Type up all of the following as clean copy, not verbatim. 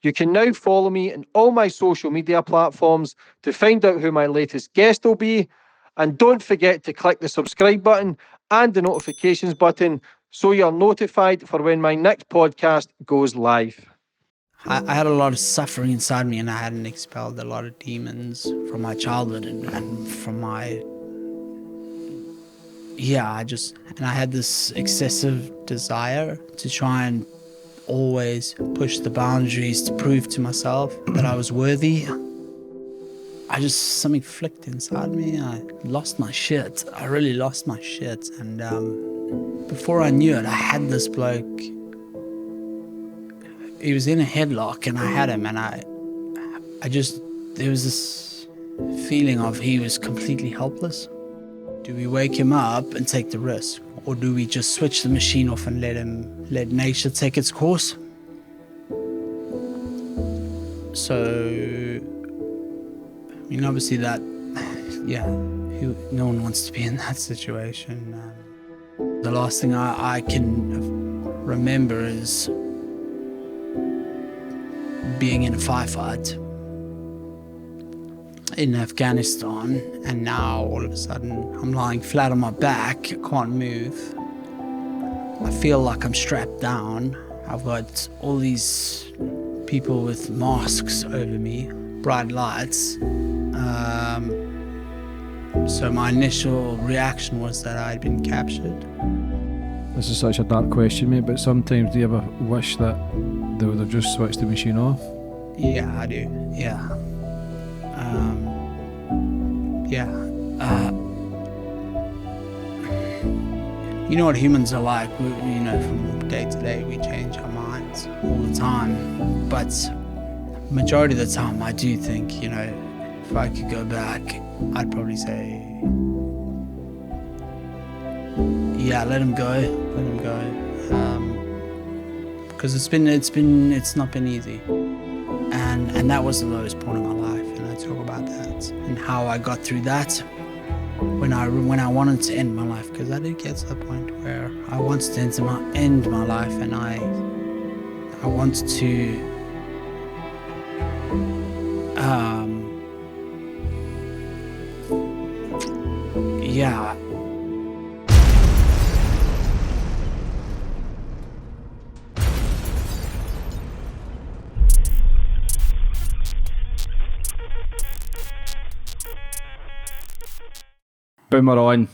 You can now follow me on all my social media platforms to find out who my latest guest will be. And don't forget to click the subscribe button and the notifications button so you're notified for when my next podcast goes live. I had a lot of suffering inside me, and I hadn't expelled a lot of demons from my childhood and from my... Yeah, I had this excessive desire to try and always push the boundaries to prove to myself that I was worthy. Something flicked inside me. I lost my shit. I really lost my shit. And before I knew it, I had this bloke. He was in a headlock and I had him, and there was this feeling of he was completely helpless. Do we wake him up and take the risk? Or do we just switch the machine off and let nature take its course? So, obviously no one wants to be in that situation. The last thing I can remember is being in a firefight in Afghanistan, and now all of a sudden I'm lying flat on my back, I can't move. I feel like I'm strapped down. I've got all these people with masks over me, bright lights. So my initial reaction was that I'd been captured. This is such a dark question, mate, but sometimes do you ever wish that they would have just switched the machine off? Yeah, I do, yeah. You know what humans are like, from day to day we change our minds all the time. But majority of the time I do think, if I could go back, I'd probably say, yeah, let him go. Because it's not been easy. And that was the lowest point of my life, and I talk about that and how I got through that when I wanted to end my life, because I did get to the point where I wanted to end my life, and I wanted to yeah. Boomer on,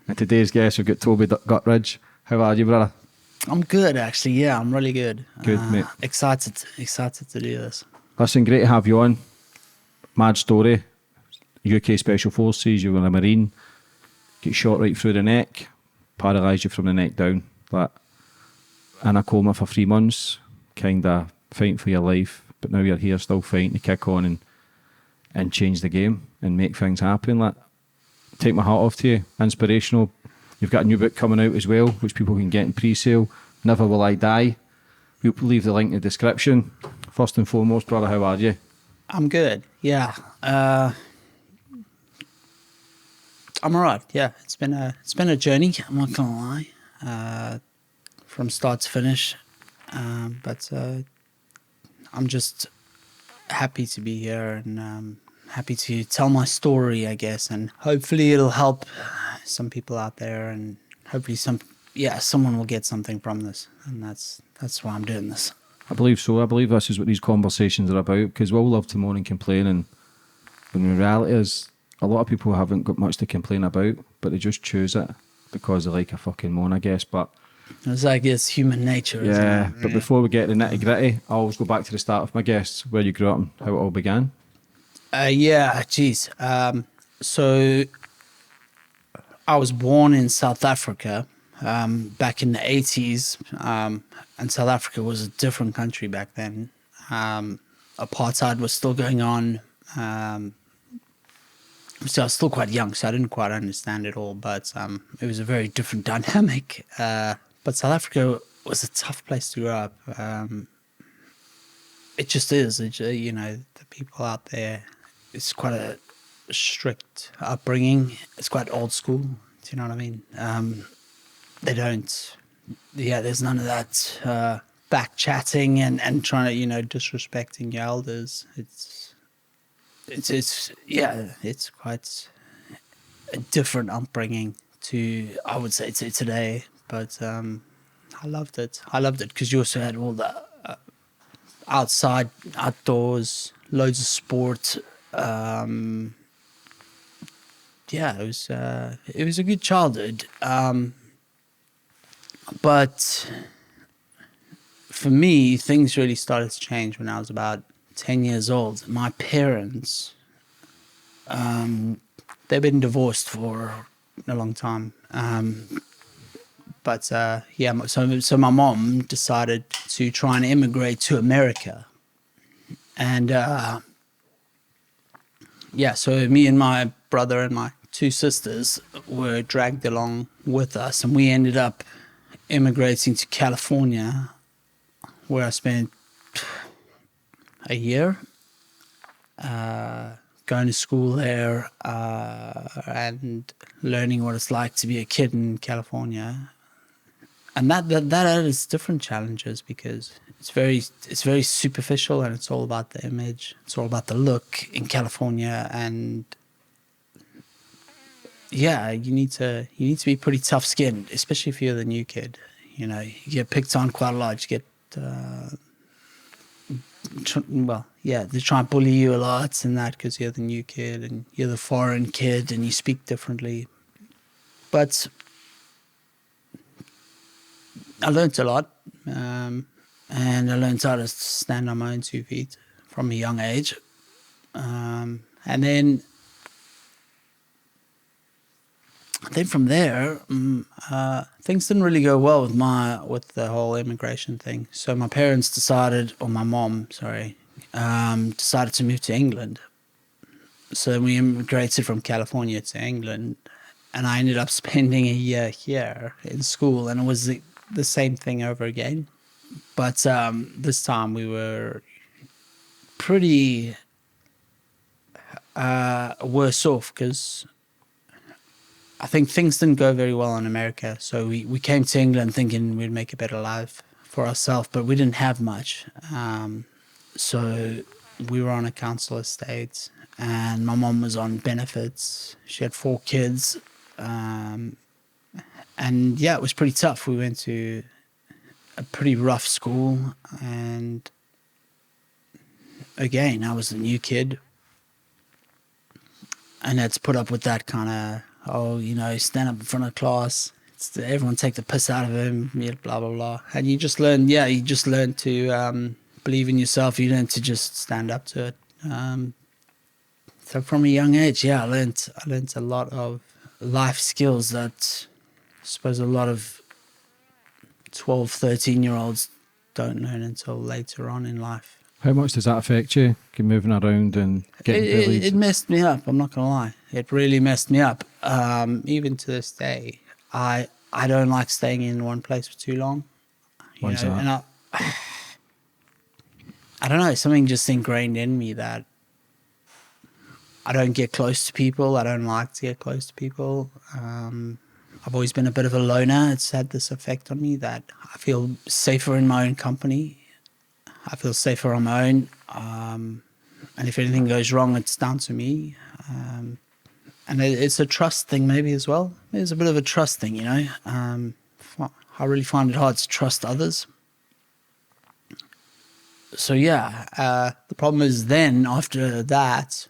and today's guest we've got Toby Gutteridge. How are you, brother? I'm good, actually. Yeah, I'm really good. Good, mate. Excited to do this. Listen, great to have you on. Mad story. UK Special Forces, you were a Marine, get shot right through the neck, paralysed you from the neck down. But in a coma for 3 months, kind of fighting for your life, but now you're here still fighting to kick on and change the game and make things happen. Like, take my hat off to you. Inspirational. You've got a new book coming out as well, which people can get in pre-sale. Never Will I Die. We'll leave the link in the description. First and foremost, brother, how are you? I'm good. Yeah. I'm alright. Yeah. It's been a journey. I'm not gonna lie. From start to finish. But I'm just happy to be here, and happy to tell my story, I guess, and hopefully it'll help some people out there, and hopefully someone will get something from this, and that's why I'm doing this. I believe so. I believe this is what these conversations are about, because we all love to moan and complain, and when the reality is a lot of people haven't got much to complain about, but they just choose it because they like a fucking moan, I guess. But it's human nature, isn't it? Yeah, but before we get to the nitty gritty, I always go back to the start of my guests, where you grew up and how it all began. So I was born in South Africa back in the 80s, and South Africa was a different country back then. Apartheid was still going on. So I was still quite young, so I didn't quite understand it all, but it was a very different dynamic. But South Africa was a tough place to grow up. It just is. The people out there, it's quite a strict upbringing. It's quite old school. Do you know what I mean? There's none of that back chatting and trying to, you know, disrespecting your elders. It's quite a different upbringing to, I would say, to today. But I loved it. I loved it because you also had all the outdoors, loads of sport. It was a good childhood. But for me, things really started to change when I was about 10 years old. My parents, they've been divorced for a long time. So my mom decided to try and immigrate to America. And so me and my brother and my two sisters were dragged along with us, and we ended up immigrating to California, where I spent a year going to school there and learning what it's like to be a kid in California. And that had its different challenges because it's very superficial, and it's all about the image. It's all about the look in California, and yeah, you need to be pretty tough-skinned, especially if you're the new kid. You know, you get picked on quite a lot. You get they try and bully you a lot and that because you're the new kid and you're the foreign kid and you speak differently. But I learned a lot, and I learned how to stand on my own 2 feet from a young age. And then from there, things didn't really go well with the whole immigration thing. So my parents decided to move to England. So we immigrated from California to England, and I ended up spending a year here in school, and it was the same thing over again. But this time we were pretty worse off because I think things didn't go very well in America. So we came to England thinking we'd make a better life for ourselves, but we didn't have much. So we were on a council estate, and my mom was on benefits. She had 4 kids. And yeah, it was pretty tough. We went to a pretty rough school, and again, I was a new kid and had to put up with that kind of, stand up in front of class. Everyone take the piss out of him, blah, blah, blah. And you just learn to believe in yourself. You learn to just stand up to it. So from a young age, I learned a lot of life skills that I suppose a lot of 12, 13-year-olds don't learn until later on in life. How much does that affect you? Moving around and getting bullied? It messed me up. I'm not going to lie. It really messed me up. Even to this day, I don't like staying in one place for too long. Why is that? And I don't know. Something just ingrained in me that I don't get close to people. I don't like to get close to people. I've always been a bit of a loner. It's had this effect on me that I feel safer in my own company. I feel safer on my own. And if anything goes wrong, it's down to me. And it's a trust thing maybe as well. It's a bit of a trust thing, I really find it hard to trust others. So the problem is then after that,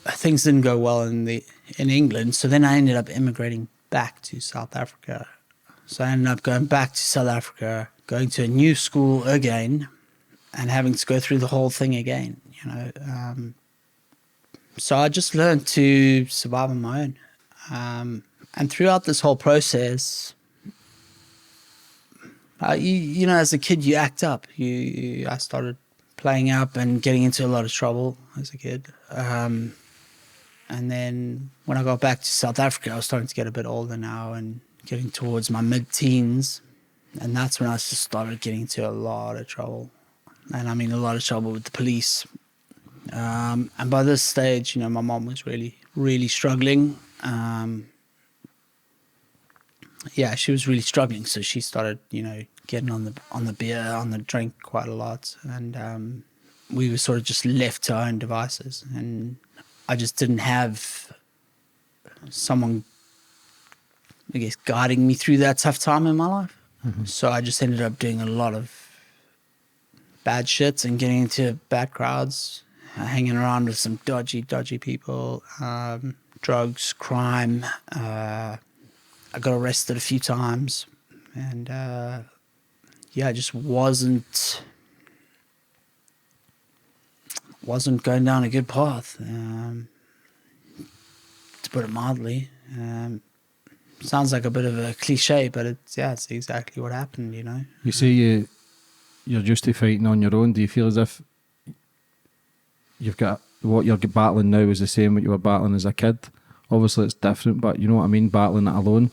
things didn't go well in England. So then I ended up immigrating back to South Africa. So I ended up going back to South Africa, going to a new school again, and having to go through the whole thing again, So I just learned to survive on my own. And throughout this whole process, as a kid, you act up. I started playing up and getting into a lot of trouble as a kid. And then when I got back to South Africa, I was starting to get a bit older now and getting towards my mid-teens. And that's when I just started getting into a lot of trouble. And I mean a lot of trouble with the police. And by this stage, my mom was really, really struggling. She was really struggling. So she started, getting on the beer, on the drink quite a lot, and we were sort of just left to our own devices, and I just didn't have someone, I guess, guiding me through that tough time in my life. So I just ended up doing a lot of bad shit and getting into bad crowds, hanging around with some dodgy people, drugs, crime. I got arrested a few times, and I just wasn't going down a good path, to put it mildly. Sounds like a bit of a cliche, but it's exactly what happened, you know. You say you're used to fighting on your own. Do you feel as if you've got what you're battling now is the same what you were battling as a kid? Obviously it's different, but you know what I mean, battling it alone.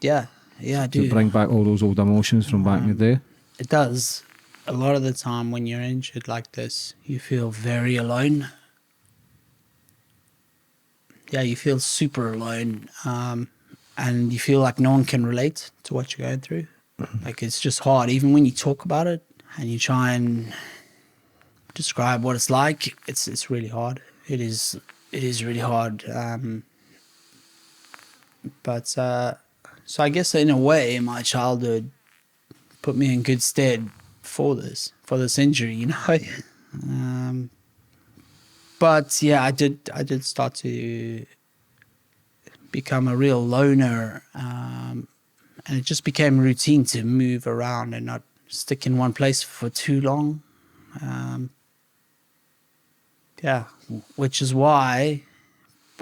Yeah, I do. Does it bring back all those old emotions from back in the day? It does. A lot of the time when you're injured like this, you feel very alone. Yeah, you feel super alone. And you feel like no one can relate to what you're going through. Like, it's just hard. Even when you talk about it and you try and describe what it's like, it's really hard. It is really hard. So I guess in a way, my childhood put me in good stead for this injury, you know. But yeah, I did start to become a real loner, and it just became routine to move around and not stick in one place for too long. Which is why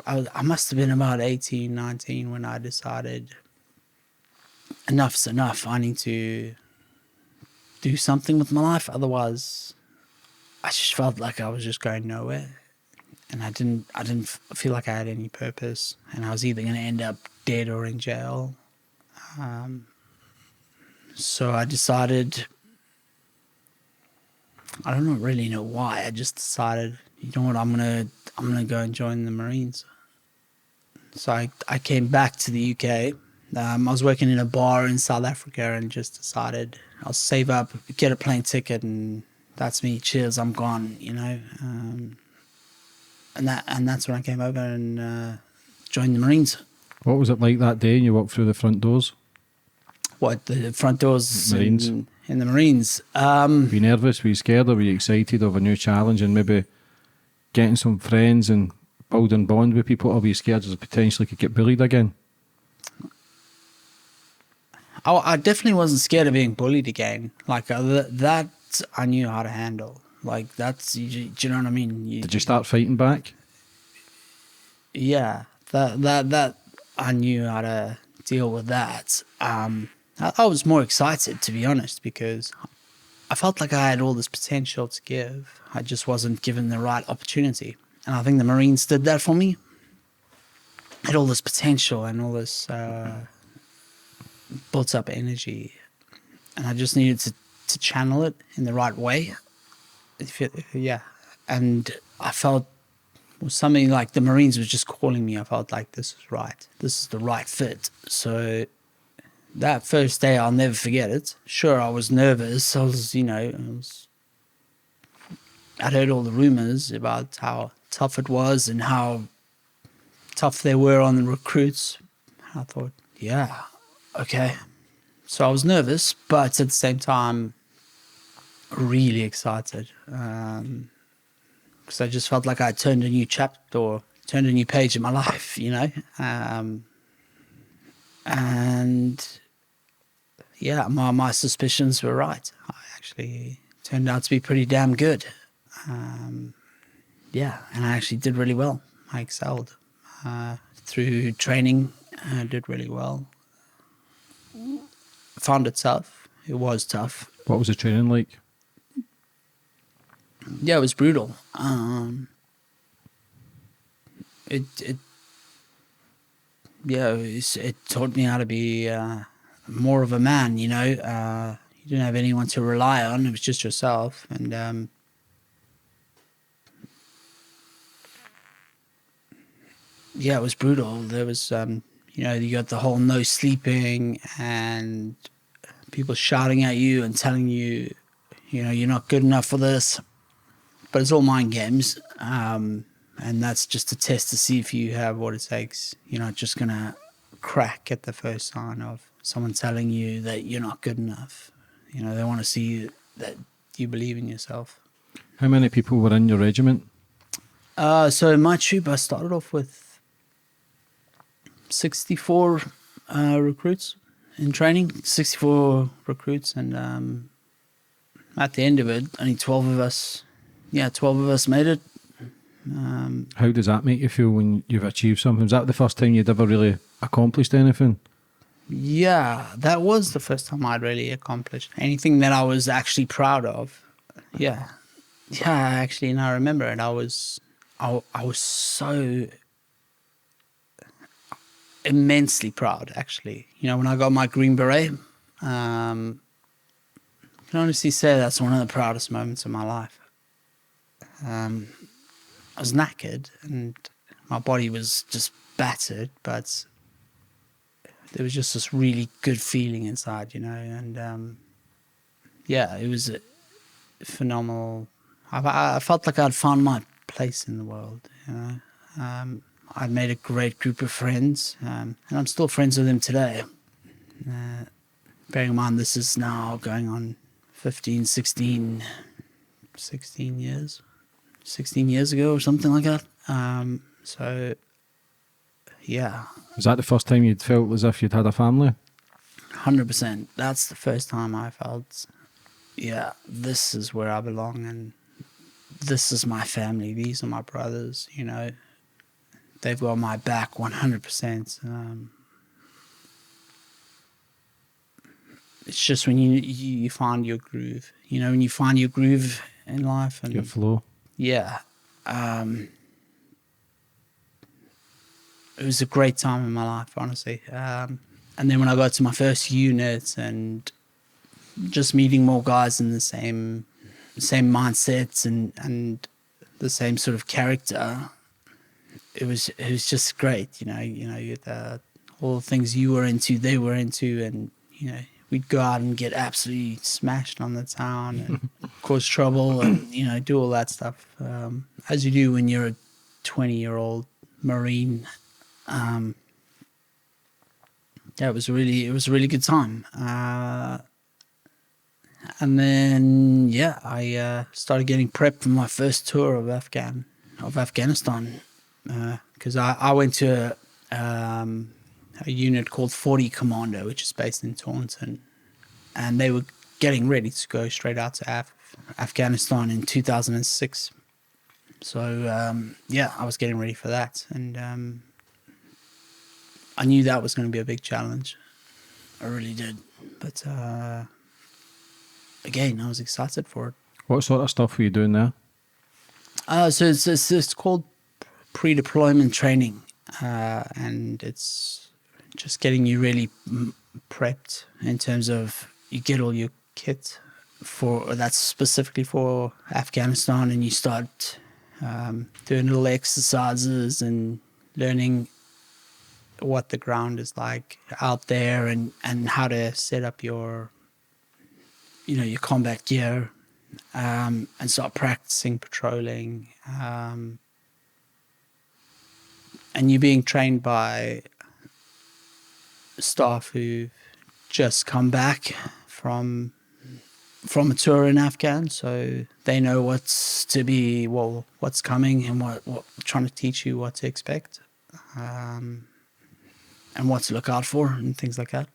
I must have been about 18, 19 when I decided enough's enough. I need to do something with my life. Otherwise, I just felt like I was just going nowhere. And I didn't feel like I had any purpose, and I was either going to end up dead or in jail. So I decided, I don't really know why. I just decided, you know what, I'm gonna go and join the Marines. So I came back to the UK. I was working in a bar in South Africa, and just decided I'll save up, get a plane ticket, and that's me. Cheers, I'm gone. You know. And that's when I came over and joined the Marines. What was it like that day you walked through the front doors? What, the front doors Marines. in the Marines? Were you nervous? Were you scared? Or were you excited of a new challenge and maybe getting some friends and building bond with people? Or were you scared that potentially could get bullied again? I definitely wasn't scared of being bullied again. Like that I knew how to handle. Like, that's, do you know what I mean? Did you start fighting back? Yeah, that I knew how to deal with that. I was more excited, to be honest, because I felt like I had all this potential to give. I just wasn't given the right opportunity. And I think the Marines did that for me. I had all this potential and all this built up energy, and I just needed to channel it in the right way. Yeah, and I felt something like the Marines was just calling me. I felt like this is right. This is the right fit. So that first day, I'll never forget it. Sure, I was nervous. I'd heard all the rumors about how tough it was and how tough they were on the recruits. I thought, yeah, okay. So I was nervous, but at the same time, really excited, because I just felt like I turned a new chapter or turned a new page in my life, you know. And yeah, my suspicions were right. I actually turned out to be pretty damn good. Yeah, and I actually did really well. I excelled through training. I did really well. Found it tough. It was tough. What was the training like? Yeah, it was brutal. It taught me how to be more of a man, you know. You didn't have anyone to rely on. It was just yourself. And yeah, it was brutal. There was, you got the whole no sleeping and people shouting at you and telling you, you know, you're not good enough for this. But it's all mind games. And that's just a test to see if you have what it takes. You're not just going to crack at the first sign of someone telling you that you're not good enough. You know, they want to see you, that you believe in yourself. How many people were in your regiment? So in my troop, I started off with 64 recruits in training, 64 recruits. And at the end of it, only 12 of us made it. How does that make you feel when you've achieved something? Was that the first time you'd ever really accomplished anything? Yeah, that was the first time I'd really accomplished anything that I was actually proud of. Yeah, actually, and I remember it. I was so immensely proud, actually. You know, when I got my Green Beret, I can honestly say that's one of the proudest moments of my life. I was knackered and my body was just battered, but there was just this really good feeling inside, you know, and yeah, it was phenomenal. I felt like I'd found my place in the world, you know. I'd made a great group of friends, and I'm still friends with them today. Bearing in mind this is now going on 16 years. 16 years ago or something like that. So, yeah. Was that the first time you'd felt as if you'd had a family? 100%. That's the first time I felt, yeah, this is where I belong and this is my family. These are my brothers, you know. They've got my back 100%. It's just when you find your groove. You know, when you find your groove in life. And your flow. Yeah. It was a great time in my life, honestly. And then when I got to my first unit and just meeting more guys in the same mindsets and the same sort of character, it was just great. You know, all the things you were into, they were into, and you know, we'd go out and get absolutely smashed on the town and cause trouble and, you know, do all that stuff. As you do when you're a 20-year-old Marine. Yeah, it was a really good time. And then, yeah, I started getting prepped for my first tour of Afghanistan. Because I went to a unit called 40 Commando, which is based in Taunton, and they were getting ready to go straight out to Afghanistan in 2006. So yeah, I was getting ready for that, and I knew that was going to be a big challenge. I really did, but again, I was excited for it. What sort of stuff were you doing there? So it's called pre-deployment training, and it's just getting you really prepped in terms of you get all your kit that's specifically for Afghanistan, and you start doing little exercises and learning what the ground is like out there and how to set up your combat gear, and start practicing patrolling. And you're being trained by staff who've just come back from a tour in Afghan, so they know what's coming and what trying to teach you what to expect, and what to look out for and things like that.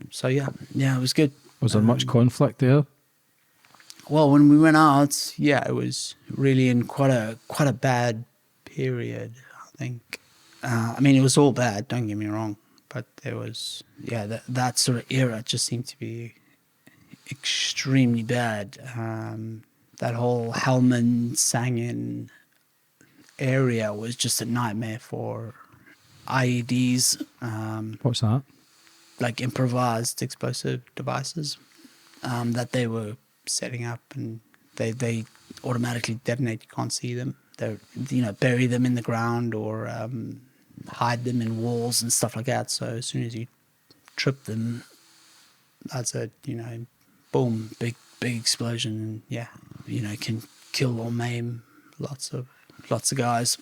So yeah, it was good. Was there much conflict there? Well, when we went out, yeah, it was really in quite a bad period, I think. I mean, it was all bad, don't get me wrong, but there was, yeah, that sort of era just seemed to be extremely bad. That whole Helmand, Sangin area was just a nightmare for IEDs. What's that? Like improvised explosive devices that they were setting up, and they automatically detonate. You can't see them. They bury them in the ground or hide them in walls and stuff like that. So as soon as you trip them, that's it, you know, boom, big explosion, and yeah, you know, can kill or maim lots of guys.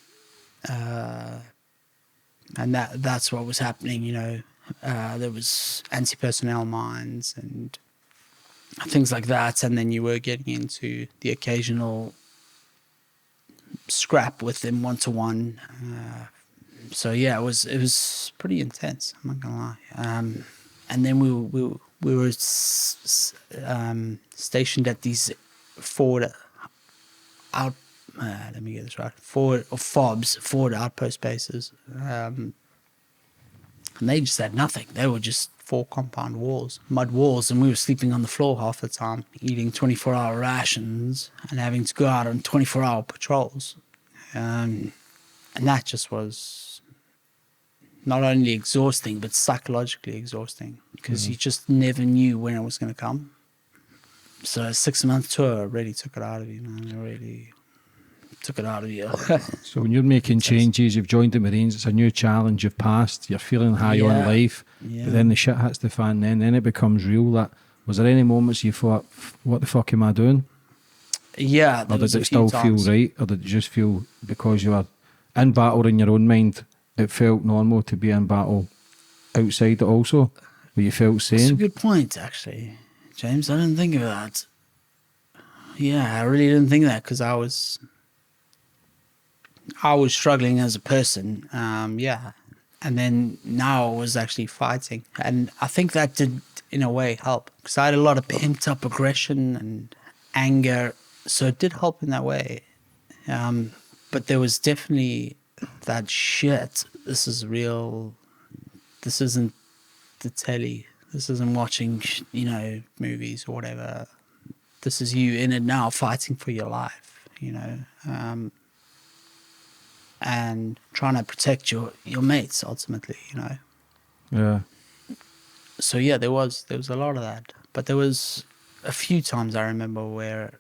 And that's what was happening, you know. There was anti-personnel mines and things like that, and then you were getting into the occasional scrap with them one-to-one. So yeah, it was pretty intense, I'm not gonna lie. And then we were stationed at these forward let me get this right, forward outpost bases, and they just had nothing. They were just 4 compound walls, mud walls, and we were sleeping on the floor half the time, eating 24-hour rations and having to go out on 24-hour patrols. And that just was not only exhausting, but psychologically exhausting, because you just never knew when it was going to come. So a 6-month tour really took it out of you, man. It really took it out of you. So when you're making changes, you've joined the Marines, it's a new challenge, you've passed, you're feeling high on life, but then the shit hits the fan, then it becomes real. That was there any moments you thought, what the fuck am I doing? Yeah, or did it still feel right, or did it just feel because you were in battle in your own mind, it felt normal to be in battle outside it also, where you felt sane? That's a good point, actually, James. I didn't think of that. Yeah, I really didn't think of that, because I was struggling as a person, yeah. And then now I was actually fighting. And I think that did, in a way, help. Because I had a lot of pent-up aggression and anger. So it did help in that way. But there was definitely that shit. This is real. This isn't the telly. This isn't watching, you know, movies or whatever. This is you in it now, fighting for your life, you know. And trying to protect your mates ultimately, you know. Yeah. So yeah, there was a lot of that, but there was a few times I remember where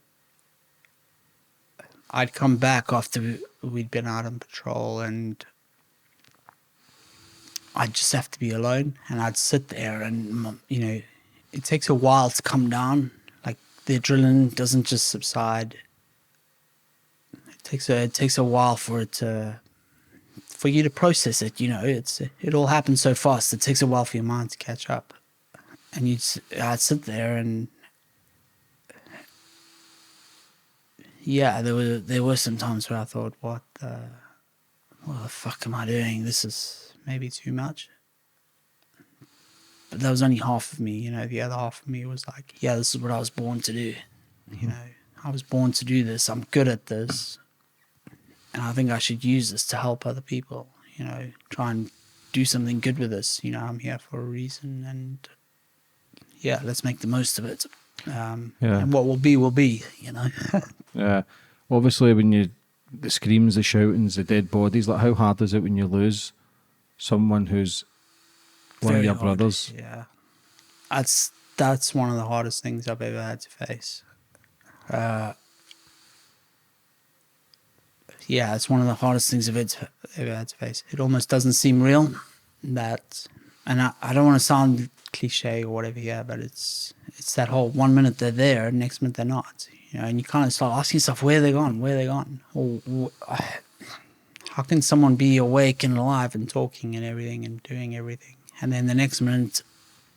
I'd come back after we'd been out on patrol, and I'd just have to be alone, and I'd sit there, and you know, it takes a while to come down. Like the adrenaline doesn't just subside. It takes a while for you to process it. You know, it all happens so fast. It takes a while for your mind to catch up. And I'd sit there, and yeah, there were some times where I thought, what the fuck am I doing? This is maybe too much. But that was only half of me. You know, the other half of me was like, yeah, this is what I was born to do. You know, I was born to do this. I'm good at this. And I think I should use this to help other people, you know, try and do something good with this. You know, I'm here for a reason, and yeah, let's make the most of it. And what will be, you know. Yeah. Obviously, when the screams, the shoutings, the dead bodies, like how hard is it when you lose someone who's one of your brothers? Yeah. That's one of the hardest things I've ever had to face. Yeah, it's one of the hardest things I've ever had to face. It almost doesn't seem real. And I don't want to sound cliche or whatever here, but it's that whole 1 minute they're there, next minute they're not. You know, and you kind of start asking yourself, where are they gone? Or how can someone be awake and alive and talking and everything and doing everything, and then the next minute,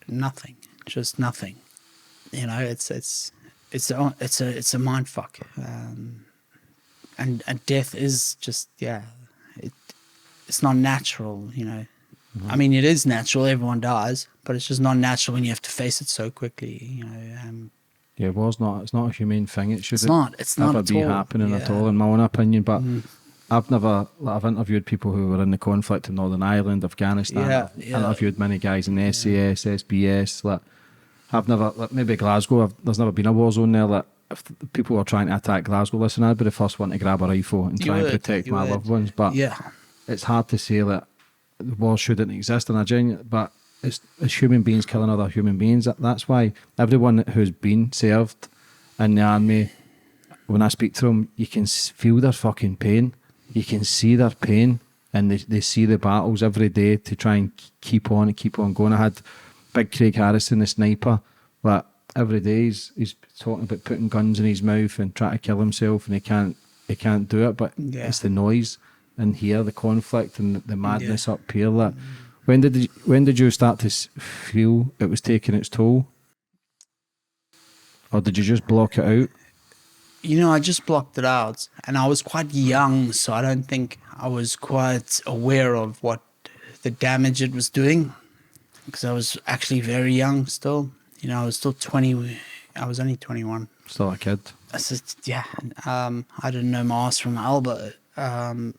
nothing, just nothing. You know, it's a mind fuck. And death is just, it's not natural, you know. Mm-hmm. I mean, it is natural, everyone dies, but it's just not natural when you have to face it so quickly, you know. It's not a humane thing. It's not never at be all. happening at all, in my own opinion. But I've interviewed people who were in the conflict in Northern Ireland, Afghanistan. I've interviewed many guys in the SAS, SBS. I've never, maybe Glasgow, there's never been a war zone there. If people were trying to attack Glasgow, listen, I'd be the first one to grab a rifle and try and protect my loved ones. But it's hard to say that the war shouldn't exist in a genuine, but it's human beings killing other human beings. That's why everyone who's been served in the army, when I speak to them, you can feel their fucking pain. You can see their pain, and they see the battles every day to try and keep on going. I had Big Craig Harrison, the sniper, Like every day he's talking about putting guns in his mouth and trying to kill himself, and he can't do it. But Yeah. it's the noise in here, the conflict and the madness up here. That when did you start to feel it was taking its toll, or did you just block it out? You know, I just blocked it out, and I was quite young, so I don't think I was quite aware of what the damage it was doing, because I was actually very young still. You know, I was still 20. I was only 21. Still a kid. I said, yeah. I didn't know my ass from my elbow. I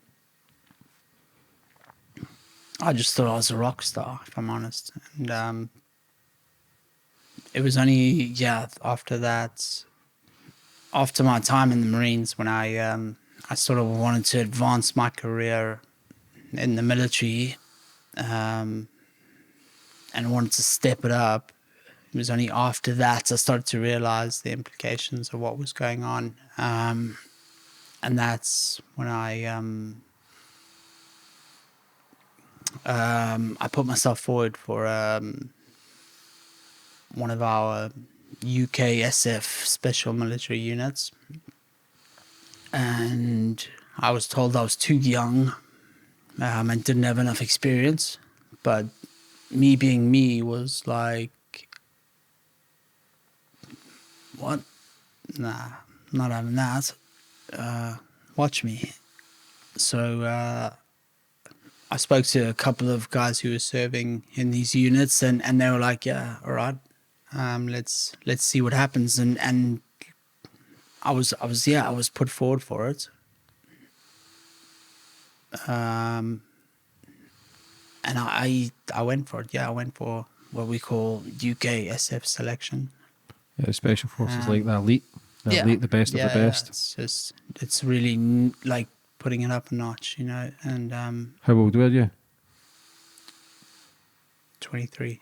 just thought I was a rock star, if I'm honest. And it was only, after that, after my time in the Marines, when I sort of wanted to advance my career in the military, and wanted to step it up. It was only after that I started to realize the implications of what was going on. And that's when I put myself forward for one of our UK SF special military units. And I was told I was too young and didn't have enough experience. But me being me was like, what? Nah, not having that. Watch me. So I spoke to a couple of guys who were serving in these units, and they were like, yeah, all right, let's see what happens. And I was put forward for it. And I went for it. Yeah, I went for what we call UK SF selection. Yeah, special forces like the elite, the best of the best. It's really like putting it up a notch, you know. And how old were you? 23.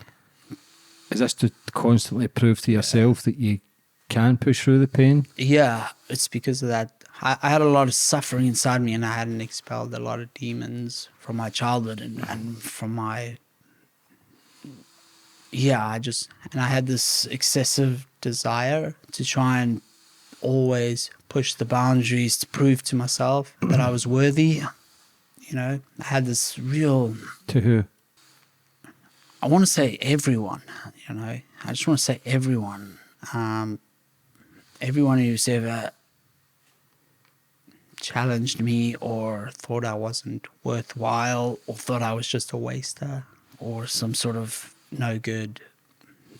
Is this to constantly prove to yourself that you can push through the pain? Yeah, it's because of that. I had a lot of suffering inside me, and I hadn't expelled a lot of demons from my childhood and from my... Yeah, I had this excessive desire to try and always push the boundaries to prove to myself that I was worthy. You know, I had this real... To who? I want to say everyone, you know. I just want to say everyone. Everyone who's ever challenged me or thought I wasn't worthwhile or thought I was just a waster or some sort of no good,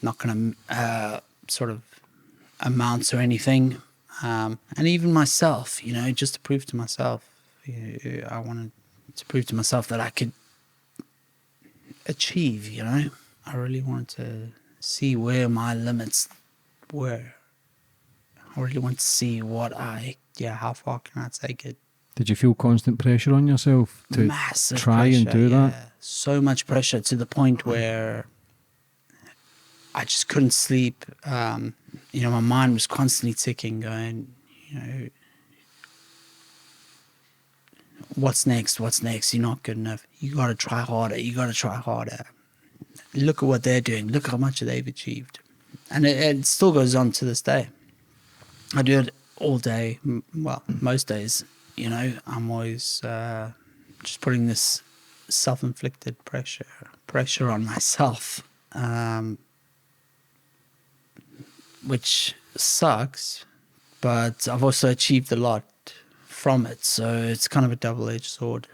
not going to sort of amount to anything. And even myself, you know, just to prove to myself, I wanted to prove to myself that I could achieve, you know. I really wanted to see where my limits were. I really want to see how far can I take it. Did you feel constant pressure on yourself to Massive try pressure, and do that? So much pressure to the point where I just couldn't sleep. You know, my mind was constantly ticking, going, you know, what's next? What's next? You're not good enough. You got to try harder. You got to try harder. Look at what they're doing. Look how much they've achieved. And it still goes on to this day. I do it all day. Well, most days, you know. I'm always just putting this self-inflicted pressure on myself, which sucks, but I've also achieved a lot from it, so it's kind of a double-edged sword.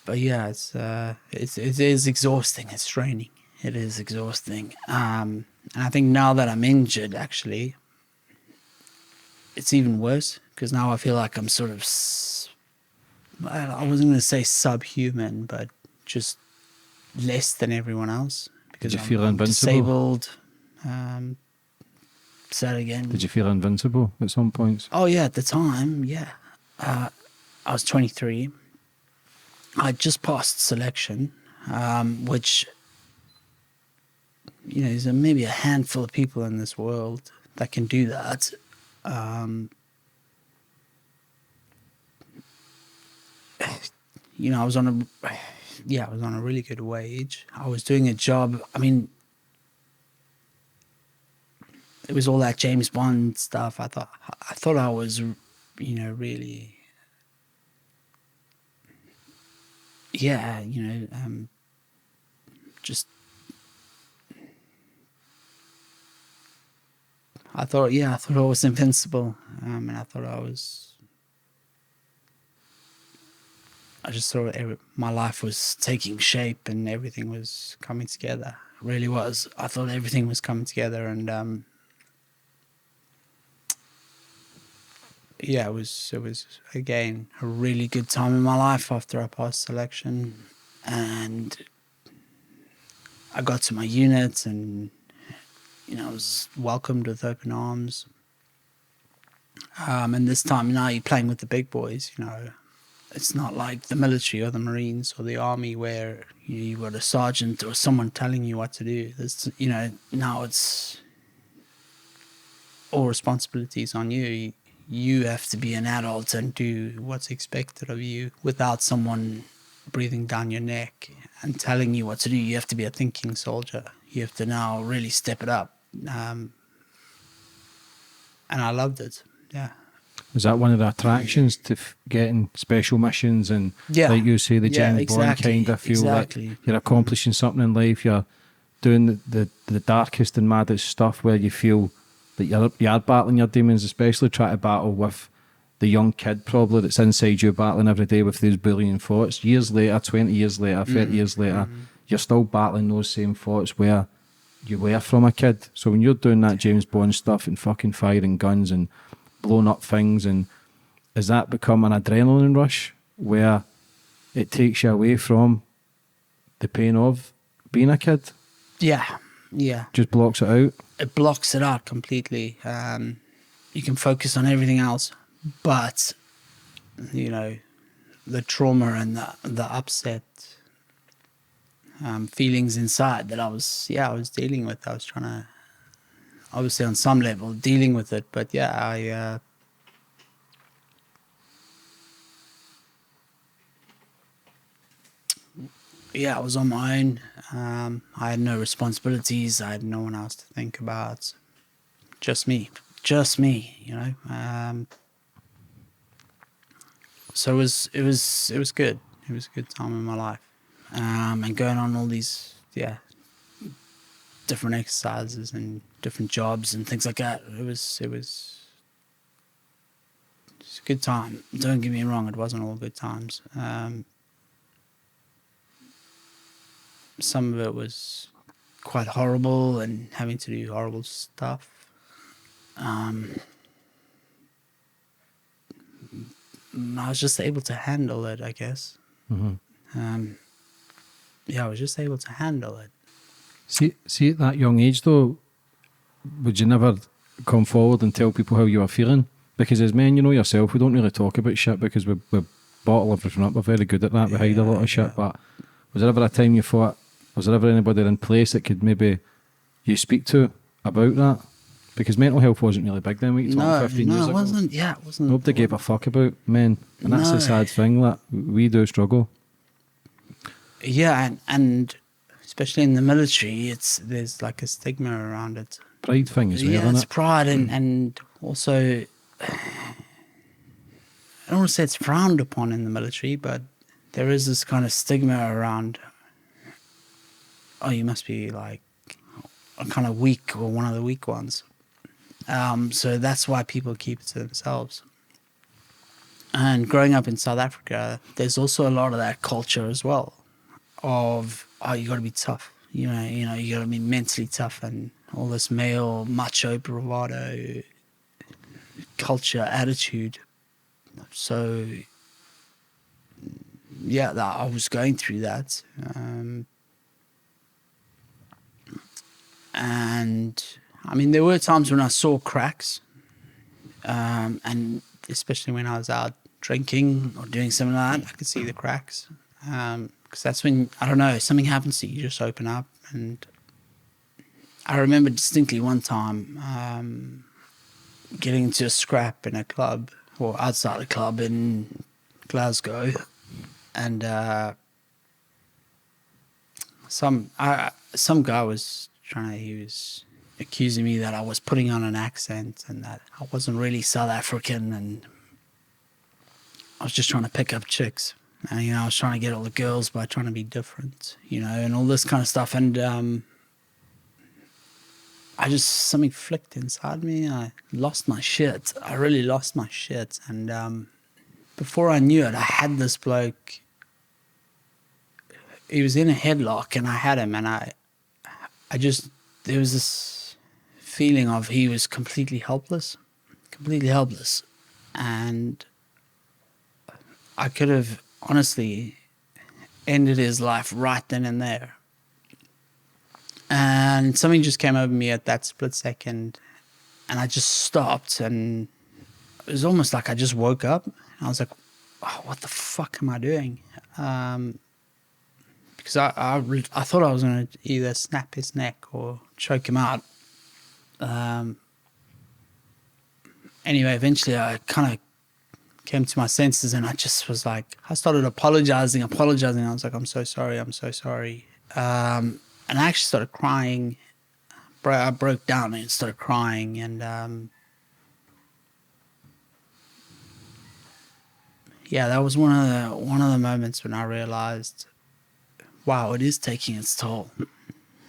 But yeah, it is exhausting. It's draining. It is exhausting. And I think now that I'm injured, actually, it's even worse because now I feel like I'm sort of, I wasn't going to say subhuman, but just less than everyone else. Because Did you feel I'm invincible? disabled. Say that again. Did you feel invincible at some points? Oh, yeah, at the time, yeah. I was 23. I just passed selection, which, you know, there's maybe a handful of people in this world that can do that. You know, I was on yeah, I was on a really good wage. I was doing a job. I mean, it was all that James Bond stuff. I thought I was, really, yeah, just. I thought I was invincible, and I thought I just thought my life was taking shape and everything was coming together. It really was. I thought everything was coming together, and yeah, it was again a really good time in my life after I passed selection, and I got to my unit, and I was welcomed with open arms. And this time now you're playing with the big boys. It's not like the military or the Marines or the army where you got a sergeant or someone telling you what to do. Now it's all responsibilities on you. You have to be an adult and do what's expected of you without someone breathing down your neck and telling you what to do. You have to be a thinking soldier. You have to now really step it up. And I loved it. Yeah. Was that one of the attractions to getting special missions and, like you say, the James Bond kind of feel that you're accomplishing something in life, you're doing the darkest and maddest stuff where you feel that you're battling your demons, especially trying to battle with the young kid probably that's inside you battling every day with those bullying thoughts. Years later, 20 years later, 30 years later, you're still battling those same thoughts where you were from a kid. So when you're doing that James Bond stuff and fucking firing guns and blowing up things, and has that become an adrenaline rush where it takes you away from the pain of being a kid? Yeah. Just blocks it out? It blocks it out completely. You can focus on everything else, but, the trauma and the upset feelings inside that I was dealing with. I was trying to, obviously on some level, dealing with it, but I was on my own. I had no responsibilities. I had no one else to think about. Just me, So it was good. It was a good time in my life. And going on all these, different exercises and different jobs and things like that. It was a good time. Don't get me wrong, it wasn't all good times. Some of it was quite horrible and having to do horrible stuff. I was just able to handle it, I guess. I was just able to handle it. See, at that young age, though, would you never come forward and tell people how you were feeling? Because as men, yourself, we don't really talk about shit because we bottle everything up. We're very good at that. We hide a lot of shit. But was there ever a time you thought, was there ever anybody in place that could maybe you speak to about that? Because mental health wasn't really big then. 15 years ago. It wasn't. Yeah, it wasn't. Nobody gave a fuck about men. And that's the sad thing, that we do struggle. Yeah, and especially in the military, there's like a stigma around it. Pride thing as well, isn't it's it? Pride and also, I don't want to say it's frowned upon in the military, but there is this kind of stigma around, you must be like a kind of weak or one of the weak ones. So that's why people keep it to themselves. And growing up in South Africa, there's also a lot of that culture as well of, you got to be tough. You got to be mentally tough, and all this male macho bravado culture attitude. So, I was going through that. And, I mean, there were times when I saw cracks, and especially when I was out drinking or doing something like that, I could see the cracks. Because that's when, I don't know, something happens to you, you just open up. And I remember distinctly one time getting into a scrap in a club, or outside a club in Glasgow, and some guy was he was accusing me that I was putting on an accent and that I wasn't really South African, and I was just trying to pick up chicks. And, I was trying to get all the girls by trying to be different, and all this kind of stuff. And something flicked inside me. I lost my shit. I really lost my shit. And before I knew it, I had this bloke. He was in a headlock and I had him, and there was this feeling of he was completely helpless. And I could have honestly ended his life right then and there. And something just came over me at that split second, and I just stopped, and it was almost like I just woke up. And I was like, oh, what the fuck am I doing? Because I thought I was going to either snap his neck or choke him out. Anyway, eventually I kind of came to my senses, and I just was like, I started apologizing. I was like, I'm so sorry. And I actually started crying. I broke down and started crying. And that was one of the moments when I realized, wow, it is taking its toll.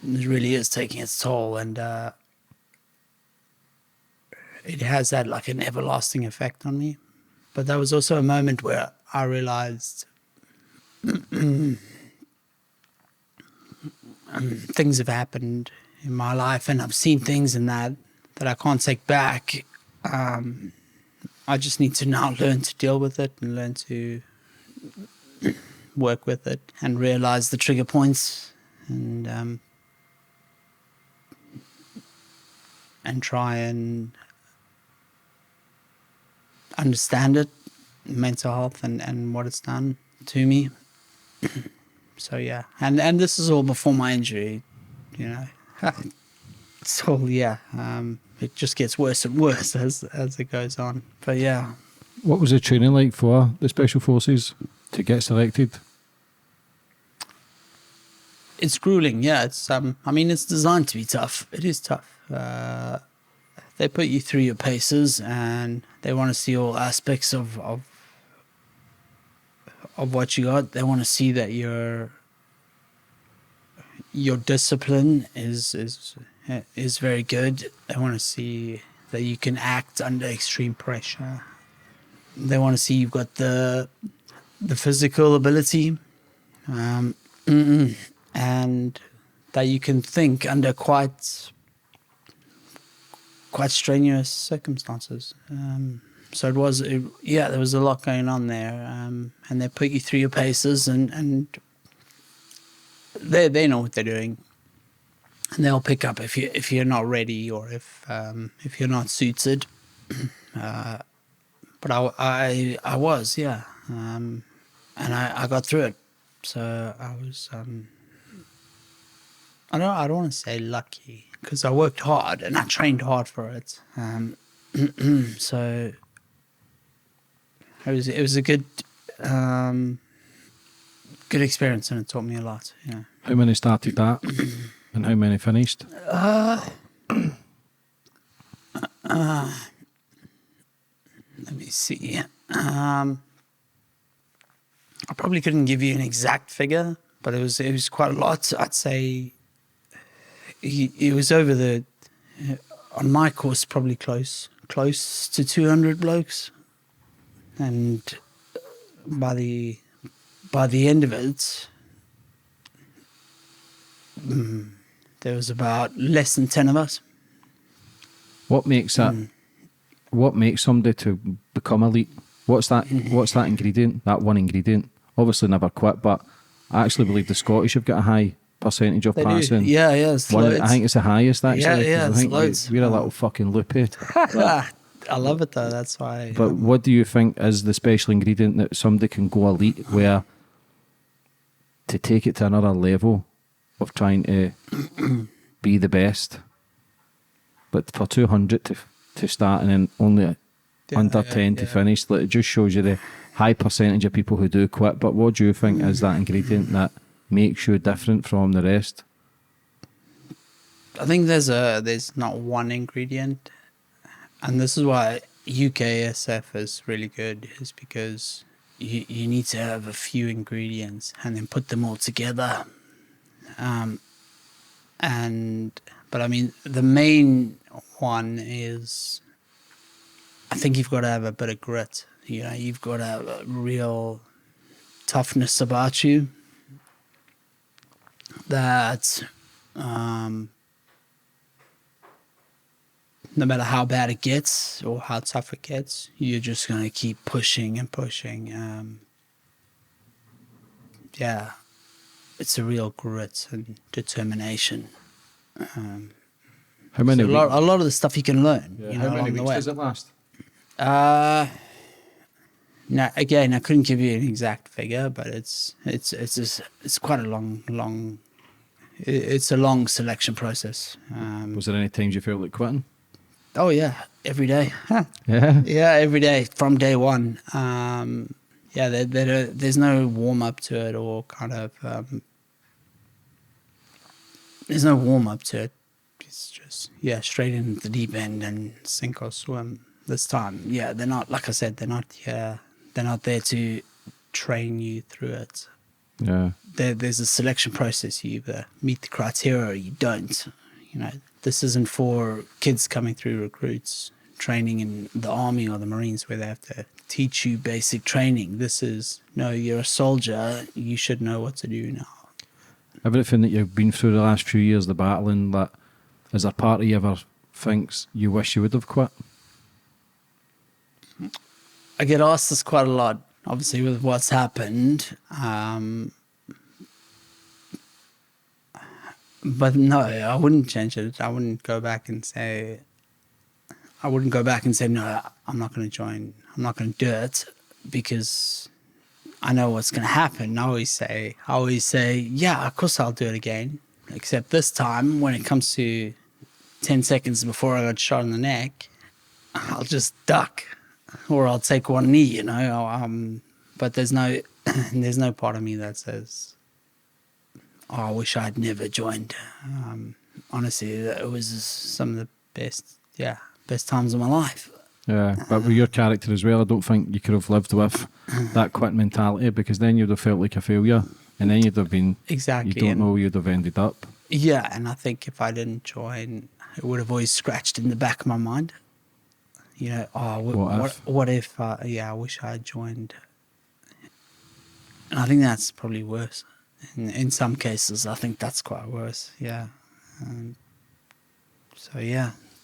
It really is taking its toll, and it has had like an everlasting effect on me. But that was also a moment where I realized things have happened in my life, and I've seen things in that I can't take back. I just need to now learn to deal with it and learn to work with it and realize the trigger points and try and understand it, mental health and what it's done to me. So yeah, and this is all before my injury, So it just gets worse and worse as it goes on. But yeah. What was the training like for the Special Forces to get selected? It's grueling, yeah. It's it's designed to be tough. It is tough. They put you through your paces, and they want to see all aspects of what you got. They want to see that your discipline is very good. They want to see that you can act under extreme pressure. They want to see you've got the physical ability, and that you can think under quite strenuous circumstances. So there was a lot going on there, and they put you through your paces, and they know what they're doing, and they'll pick up if you're not ready or if you're not suited. But I was, yeah, and I got through it. So I was I don't want to say lucky, because I worked hard and I trained hard for it. So it was a good experience, and it taught me a lot. Yeah. How many started that, and how many finished? Let me see. I probably couldn't give you an exact figure, but it was quite a lot. I'd say it was over on my course, probably close to 200 blokes, and by the end of it, there was about less than 10 of us. What makes that? What makes somebody to become elite? What's that ingredient? That one ingredient? Obviously, never quit. But I actually believe the Scottish have got a high percentage of passing. Yeah, it's loads. I think it's the highest actually. Yeah, I think loads. we're a little fucking loopy. I love it though. That's why. But what do you think is the special ingredient that somebody can go elite, where to take it to another level of trying to be the best? But for 200 to start and then only under 10 to finish, like, it just shows you the high percentage of people who do quit. But what do you think is that ingredient that makes you different from the rest? I think there's not one ingredient, and this is why UKSF is really good, is because you need to have a few ingredients and then put them all together. But I mean, the main one is, I think you've got to have a bit of grit. You know, you've got to have a real toughness about you that no matter how bad it gets or how tough it gets, you're just going to keep pushing and pushing. Yeah, it's a real grit and determination. How many So a lot of the stuff you can learn, Yeah. you How know, many along the weeks way. does it last? No, again, I couldn't give you an exact figure, but it's quite a long. It's a long selection process. Was there any times you felt like quitting? Oh yeah, every day. Yeah. Yeah, every day from day one. Yeah, there's no warm up to it or kind of. There's no warm up to it. It's just straight in the deep end and sink or swim. This time, they're not, like I said, they're not there to train you through it. Yeah. There's a selection process. You either meet the criteria or you don't. You know, this isn't for kids coming through recruits training in the army or the Marines where they have to teach you basic training. This is, no, you're a soldier. You should know what to do now. Everything that you've been through the last few years, the battling, that is there part of you ever thinks you wish you would have quit? I get asked this quite a lot, obviously, with what's happened. But no, I wouldn't change it. I wouldn't go back and say, no, I'm not going to join. I'm not going to do it because I know what's going to happen. I always say, yeah, of course I'll do it again. Except this time, when it comes to 10 seconds before I got shot in the neck, I'll just duck. Or I'll take one knee, you know. But there's no part of me that says, "Oh, I wish I'd never joined." Honestly, it was some of the best times of my life. Yeah, but with your character as well, I don't think you could have lived with that quit mentality, because then you'd have felt like a failure, and then you'd have been Exactly. You don't know where you'd have ended up. Yeah, and I think if I didn't join, it would have always scratched in the back of my mind. You know, what if? I wish I had joined. And I think that's probably worse. In some cases, I think that's quite worse. Yeah.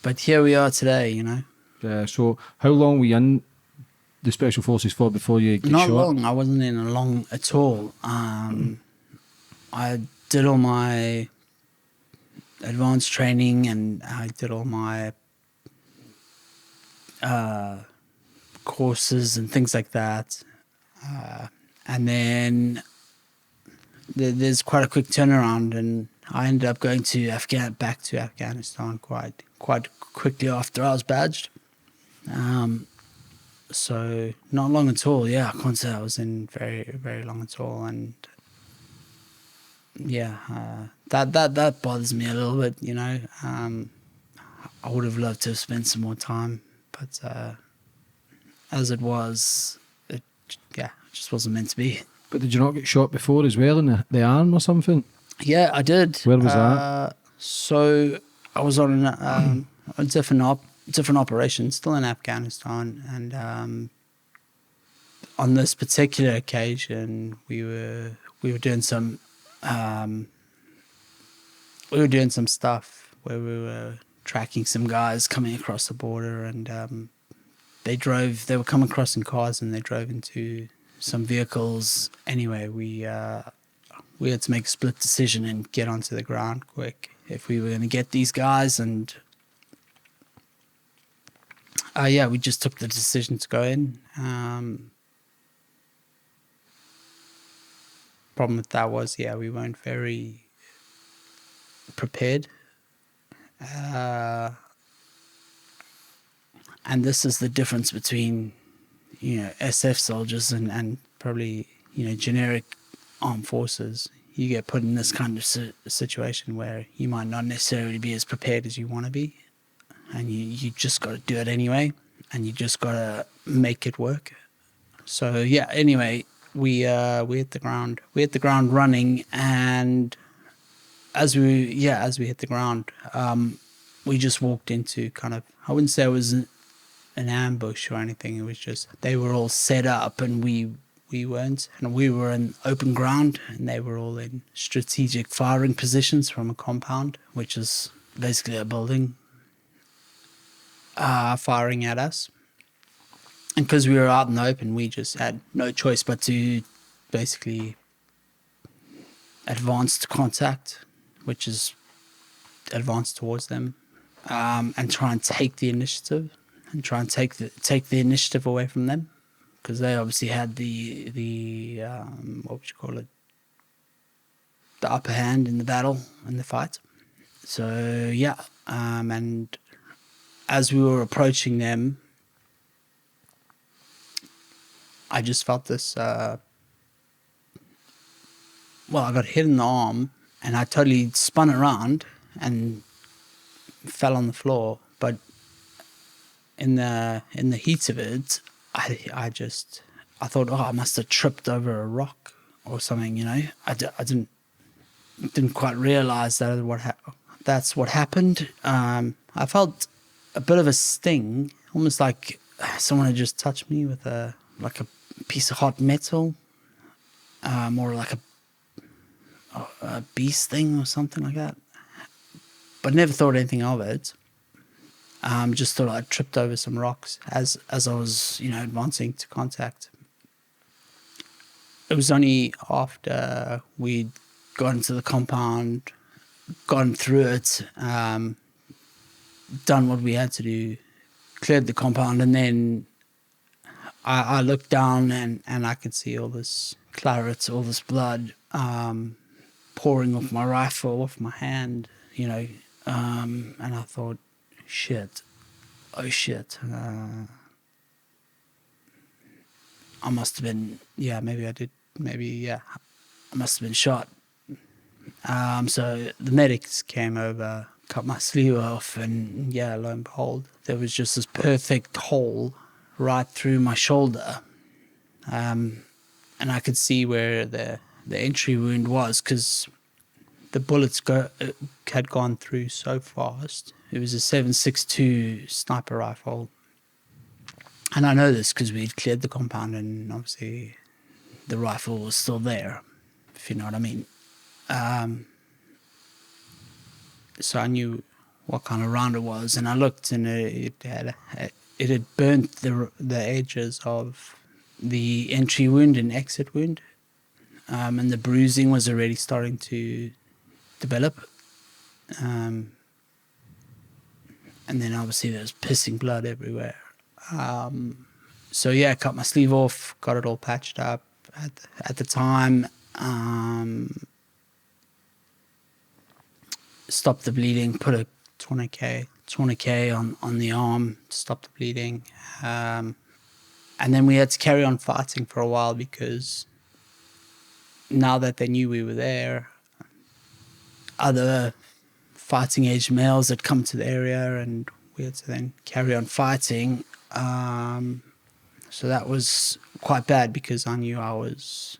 But here we are today. You know. Yeah. So, how long were you in the Special Forces for before you get Not shot? long. I wasn't in a long at all. I did all my advanced training and I did all my courses and things like that. And then there's quite a quick turnaround, and I ended up going to back to Afghanistan quite quickly after I was badged. So not long at all. Yeah, I can't say I was in very, very long at all. And that bothers me a little bit, you know. I would have loved to have spent some more time, but as it was, it just wasn't meant to be. But did you not get shot before as well in the arm or something? Yeah, I did. Where was that? So I was on a different operation, still in Afghanistan, and on this particular occasion, we were doing some stuff where we were tracking some guys coming across the border, and they were coming across in cars, and they drove into some vehicles. Anyway, we had to make a split decision and get onto the ground quick if we were going to get these guys, and we just took the decision to go in. Problem with that was, we weren't very prepared. And this is the difference between, SF soldiers and probably, generic armed forces. you get put in this kind of situation where you might not necessarily be as prepared as you want to be, and you just got to do it anyway, and you just got to make it work. So yeah, anyway, we hit the ground running, and as we hit the ground, we just walked into kind of, I wouldn't say it was an ambush or anything. It was just they were all set up and we weren't, and we were in open ground and they were all in strategic firing positions from a compound, which is basically a building, firing at us. And because we were out in the open, we just had no choice but to basically advance to contact, which is advance towards them, and try and take the initiative, and try and take the initiative away from them, because they obviously had the what would you call it, the upper hand in the battle, in the fight. So yeah, and as we were approaching them, I just felt this, I got hit in the arm and I totally spun around and fell on the floor. But in the heat of it, I thought, I must have tripped over a rock or something, you know. I didn't quite realize that's what happened. I felt a bit of a sting, almost like someone had just touched me with a piece of hot metal, more like a bee sting or something like that. But never thought anything of it. Just thought I tripped over some rocks as I was, advancing to contact. It was only after we'd got into the compound, gone through it, done what we had to do, cleared the compound, and then I looked down and I could see all this claret, all this blood pouring off my rifle, off my hand, and I thought, oh shit. I must have been, I must have been shot. So the medics came over, cut my sleeve off, and lo and behold, there was just this perfect hole right through my shoulder. And I could see where the entry wound was, because the bullets had gone through so fast. It was a 7.62 sniper rifle. And I know this because we'd cleared the compound and obviously the rifle was still there, if you know what I mean. So I knew what kind of round it was, and I looked, and it had burnt the edges of the entry wound and exit wound, and the bruising was already starting to develop. And then obviously there was pissing blood everywhere. So I cut my sleeve off, got it all patched up at the time. Stopped the bleeding, put a tourniquet on the arm to stop the bleeding. And then we had to carry on fighting for a while, because now that they knew we were there, other fighting age males had come to the area, and we had to then carry on fighting. So that was quite bad, because I knew I was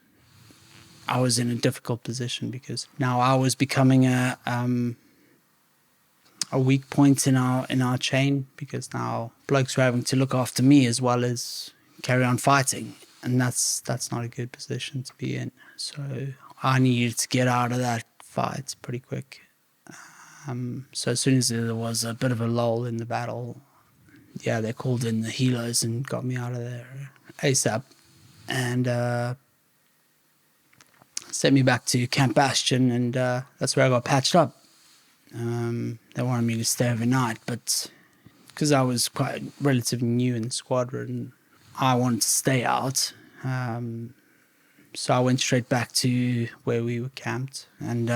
in a difficult position, because now I was becoming a weak point in our chain, because now blokes were having to look after me as well as carry on fighting, and that's not a good position to be in. So I needed to get out of that fight pretty quick. So as soon as there was a bit of a lull in the battle, they called in the healers and got me out of there ASAP, and sent me back to Camp Bastion, and that's where I got patched up. They wanted me to stay overnight, but because I was quite relatively new in the squadron, I wanted to stay out. So I went straight back to where we were camped, and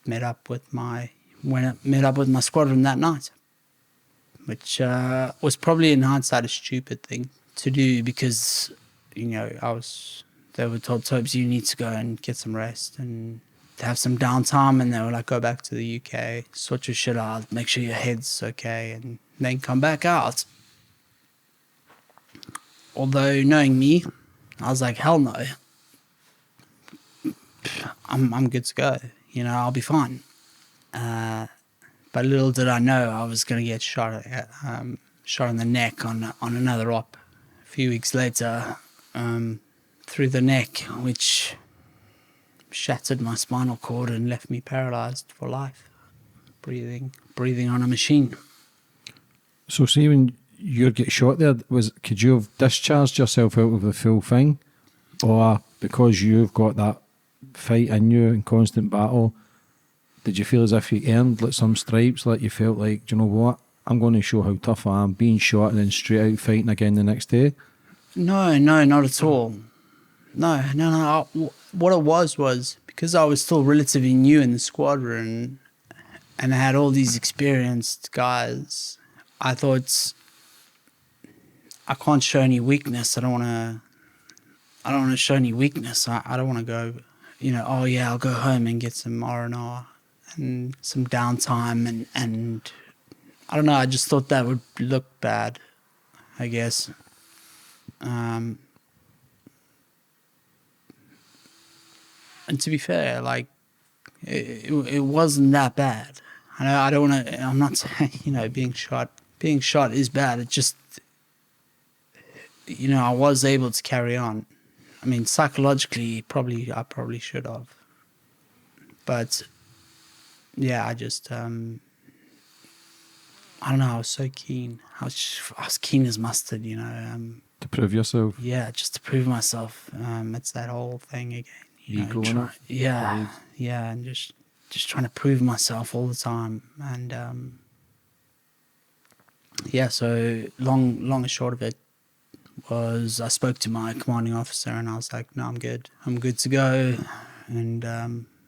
met up with my squadron that night, which was probably in hindsight a stupid thing to do, because they they were told, Tobes, you need to go and get some rest and have some downtime. And they were like, go back to the UK, sort your shit out, make sure your head's okay, and then come back out. Although knowing me, I was like, hell no. I'm good to go. You know, I'll be fine. But little did I know I was going to get shot in the neck on another op a few weeks later, through the neck, which shattered my spinal cord and left me paralyzed for life, breathing on a machine. So see, when you get shot there, could you have discharged yourself out of the full thing? Or because you've got that fight in you and constant battle, did you feel as if you earned like some stripes, like you felt like, do you know what, I'm going to show how tough I am, being shot and then straight out fighting again the next day? No, not at all. No. What it was because I was still relatively new in the squadron and I had all these experienced guys, I thought, I can't show any weakness. I don't want to show any weakness. I don't want to go, you know, oh yeah, I'll go home and get some R&R and some downtime and I don't know, I just thought that would look bad, I guess. And to be fair, like, it wasn't that bad. I don't want to, I'm not saying, you know, being shot is bad. It just, you know, I was able to carry on. I mean, psychologically, I probably should have. But, yeah, I just, I don't know, I was so keen. I was keen as mustard, you know. To prove yourself? Yeah, just to prove myself. It's that whole thing again. Ego in it? Yeah, and just trying to prove myself all the time. And, yeah, so long and short of it was I spoke to my commanding officer and I was like, no, I'm good. I'm good to go. And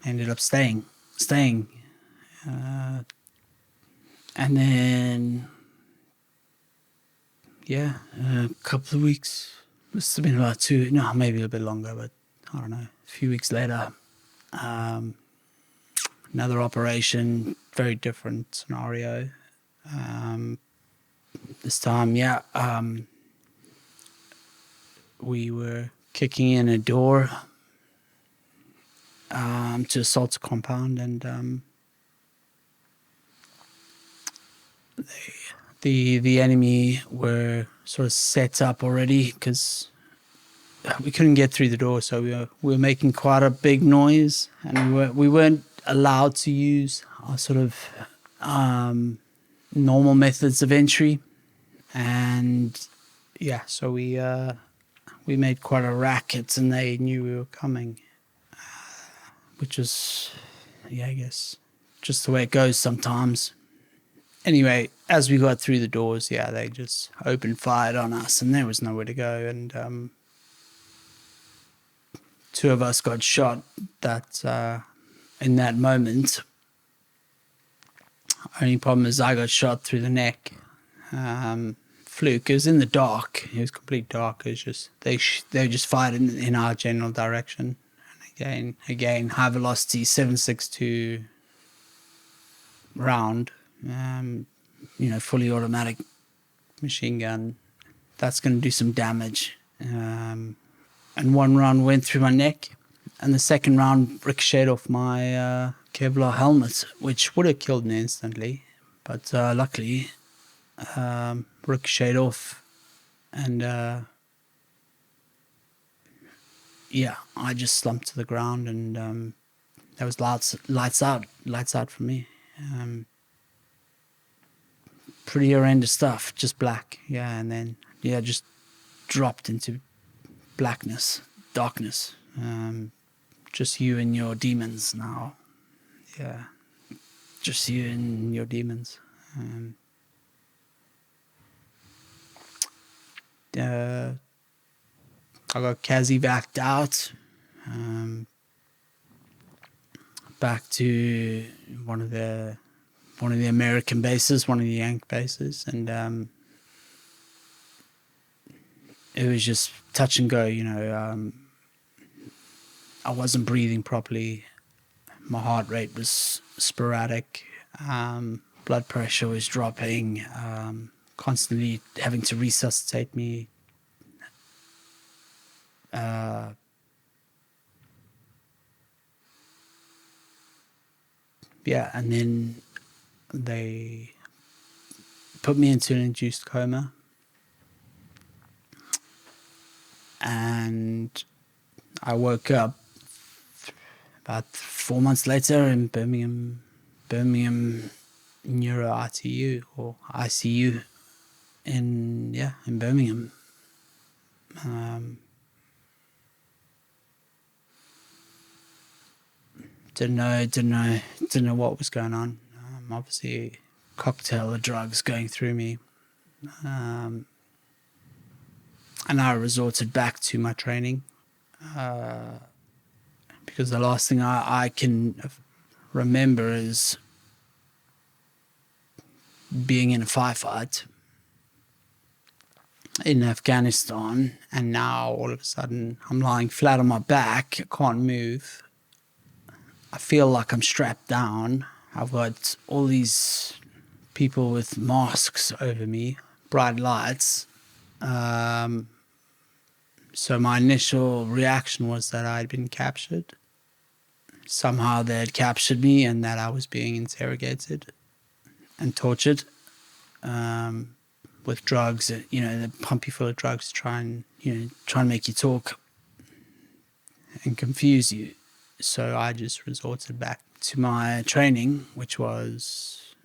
ended up staying. And then, yeah, a couple of weeks, must have been about maybe a bit longer, but I don't know, a few weeks later, another operation, very different scenario. This time, we were kicking in a door to assault a compound, and the enemy were sort of set up already because we couldn't get through the door, so we were making quite a big noise, and we weren't allowed to use our sort of normal methods of entry, and yeah, so we made quite a racket, and they knew we were coming, which was, yeah, I guess just the way it goes sometimes. Anyway, as we got through the doors, yeah, they just opened fire on us, and there was nowhere to go, and two of us got shot in that moment. Only problem is I got shot through the neck. Fluke. It was in the dark. It was complete dark. It was just they just fired in our general direction. And again, high velocity 7.62 round. Fully automatic machine gun. That's going to do some damage. And one round went through my neck, and the second round ricocheted off my Kevlar helmet, which would have killed me instantly, but luckily ricocheted off, and I just slumped to the ground, and that was lights out for me. Pretty horrendous stuff, just black, and then just dropped into darkness. Just you and your demons now. Yeah, just you and your demons. I got Kazi-vac'd out, back to one of the American bases, one of the Yank bases, and it was just touch and go, I wasn't breathing properly. My heart rate was sporadic. Blood pressure was dropping. Constantly having to resuscitate me. Yeah, and then they put me into an induced coma. And I woke up about 4 months later in Birmingham Neuro RTU or ICU in Birmingham. Didn't know what was going on. Obviously, a cocktail of drugs going through me. And I resorted back to my training because the last thing I can remember is being in a firefight in Afghanistan, and now all of a sudden I'm lying flat on my back, I can't move. I feel like I'm strapped down. I've got all these people with masks over me, bright lights. So my initial reaction was that I'd been captured. Somehow they had captured me and that I was being interrogated and tortured with drugs. They pump you full of drugs to try and make you talk and confuse you. So I just resorted back to my training, which was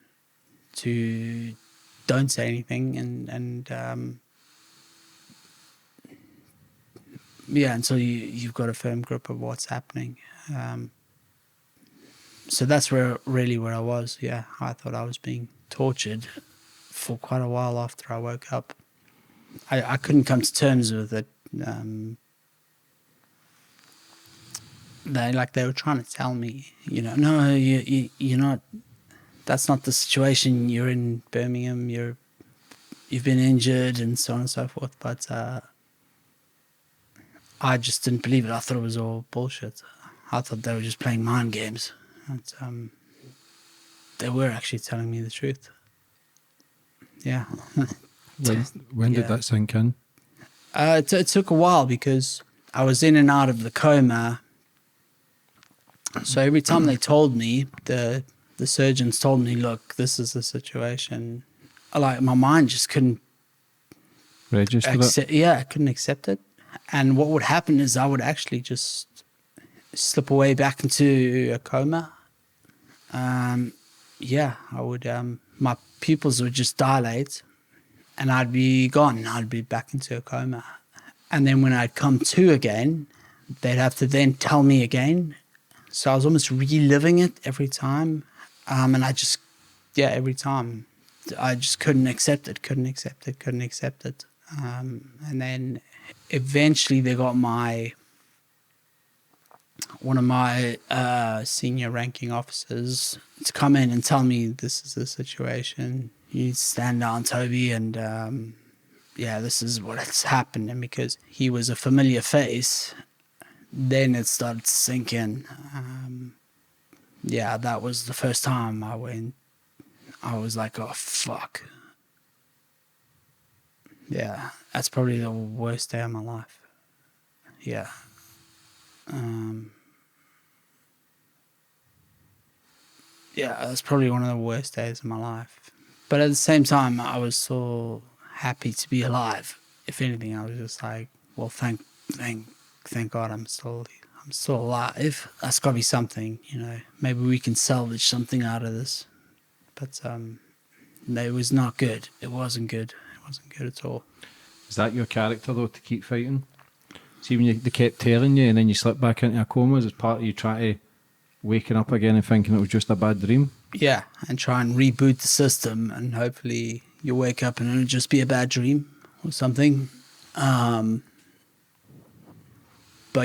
to don't say anything and until you've got a firm grip of what's happening. So that's where I was. Yeah, I thought I was being tortured for quite a while after I woke up. I couldn't come to terms with it. They were trying to tell me, no, you're not. That's not the situation. You're in Birmingham. You've been injured and so on and so forth. But I just didn't believe it. I thought it was all bullshit. I thought they were just playing mind games. And, they were actually telling me the truth. Yeah. When did that sink in? It took a while because I was in and out of the coma. So every time they told me, the surgeons told me, look, this is the situation. My mind just couldn't register it. Yeah, I couldn't accept it. And what would happen is I would actually just slip away back into a coma. I would. My pupils would just dilate, and I'd be gone. I'd be back into a coma, and then when I'd come to again, they'd have to then tell me again. So I was almost reliving it every time, and every time I just couldn't accept it. And then eventually they got one of my senior ranking officers to come in and tell me, this is the situation. You need to stand down, Toby, and this is what's happened. And because he was a familiar face, then it started to sink in. That was the first time I went. I was like, oh, fuck. Yeah, that's probably the worst day of my life. Yeah. That's probably one of the worst days of my life. But at the same time, I was so happy to be alive. If anything, I was just like, well, thank God I'm still alive. That's got to be something, Maybe we can salvage something out of this. But it was not good. It wasn't good. It wasn't good at all. Is that your character, though, to keep fighting? See, when they kept telling you and then you slip back into a coma, as part of you trying to waking up again and thinking it was just a bad dream? Yeah, and try and reboot the system, and hopefully you wake up and it'll just be a bad dream or something. But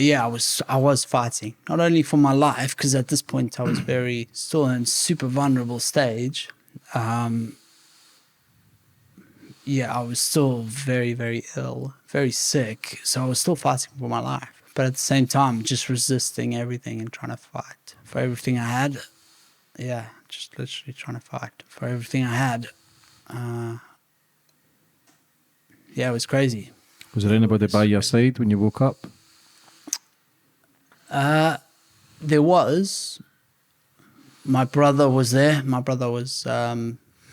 yeah, I was fighting, not only for my life, because at this point I was still in super vulnerable stage. I was still very, very ill, very sick. So I was still fighting for my life. but at the same time, just resisting everything and trying to fight for everything I had. Yeah, just literally trying to fight for everything I had. Yeah, it was crazy. Was there anybody by your side when you woke up? There was. My brother was there. My brother was,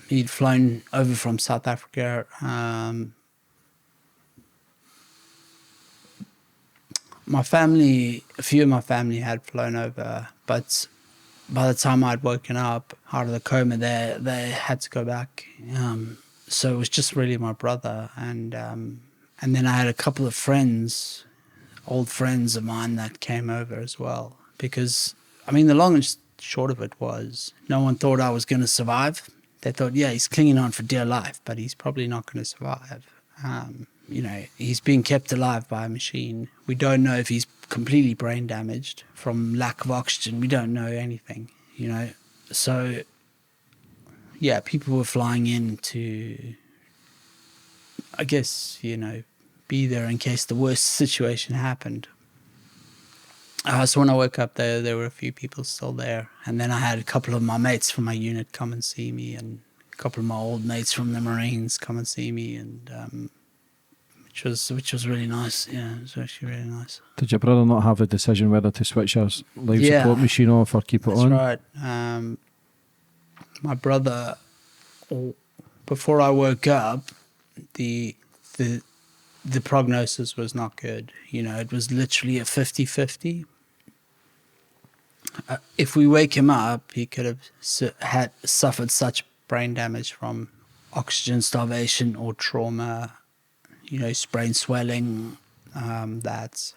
he'd flown over from South Africa. My family, a few of my family had flown over, but by the time I'd woken up out of the coma, they had to go back. So it was just really my brother, and then I had a couple of friends, old friends of mine that came over as well. Because I mean, the long and short of it was, no one thought I was going to survive. They thought, yeah, he's clinging on for dear life, but he's probably not going to survive. You know, he's being kept alive by a machine. We don't know if he's completely brain damaged from lack of oxygen. We don't know anything, you know. So, yeah, people were flying in to, I guess, you know, be there in case the worst situation happened. So when I woke up there were a few people still there. And then I had a couple of my mates from my unit come and see me, and a couple of my old mates from the Marines come and see me, and which was really nice. Yeah, it was actually really nice. Did your brother not have a decision whether to switch your life support machine off or keep it on? That's right. My brother, before I woke up, the prognosis was not good. You know, it was literally a 50-50. If we wake him up, he could have had suffered such brain damage from oxygen starvation or trauma, you know, brain swelling, that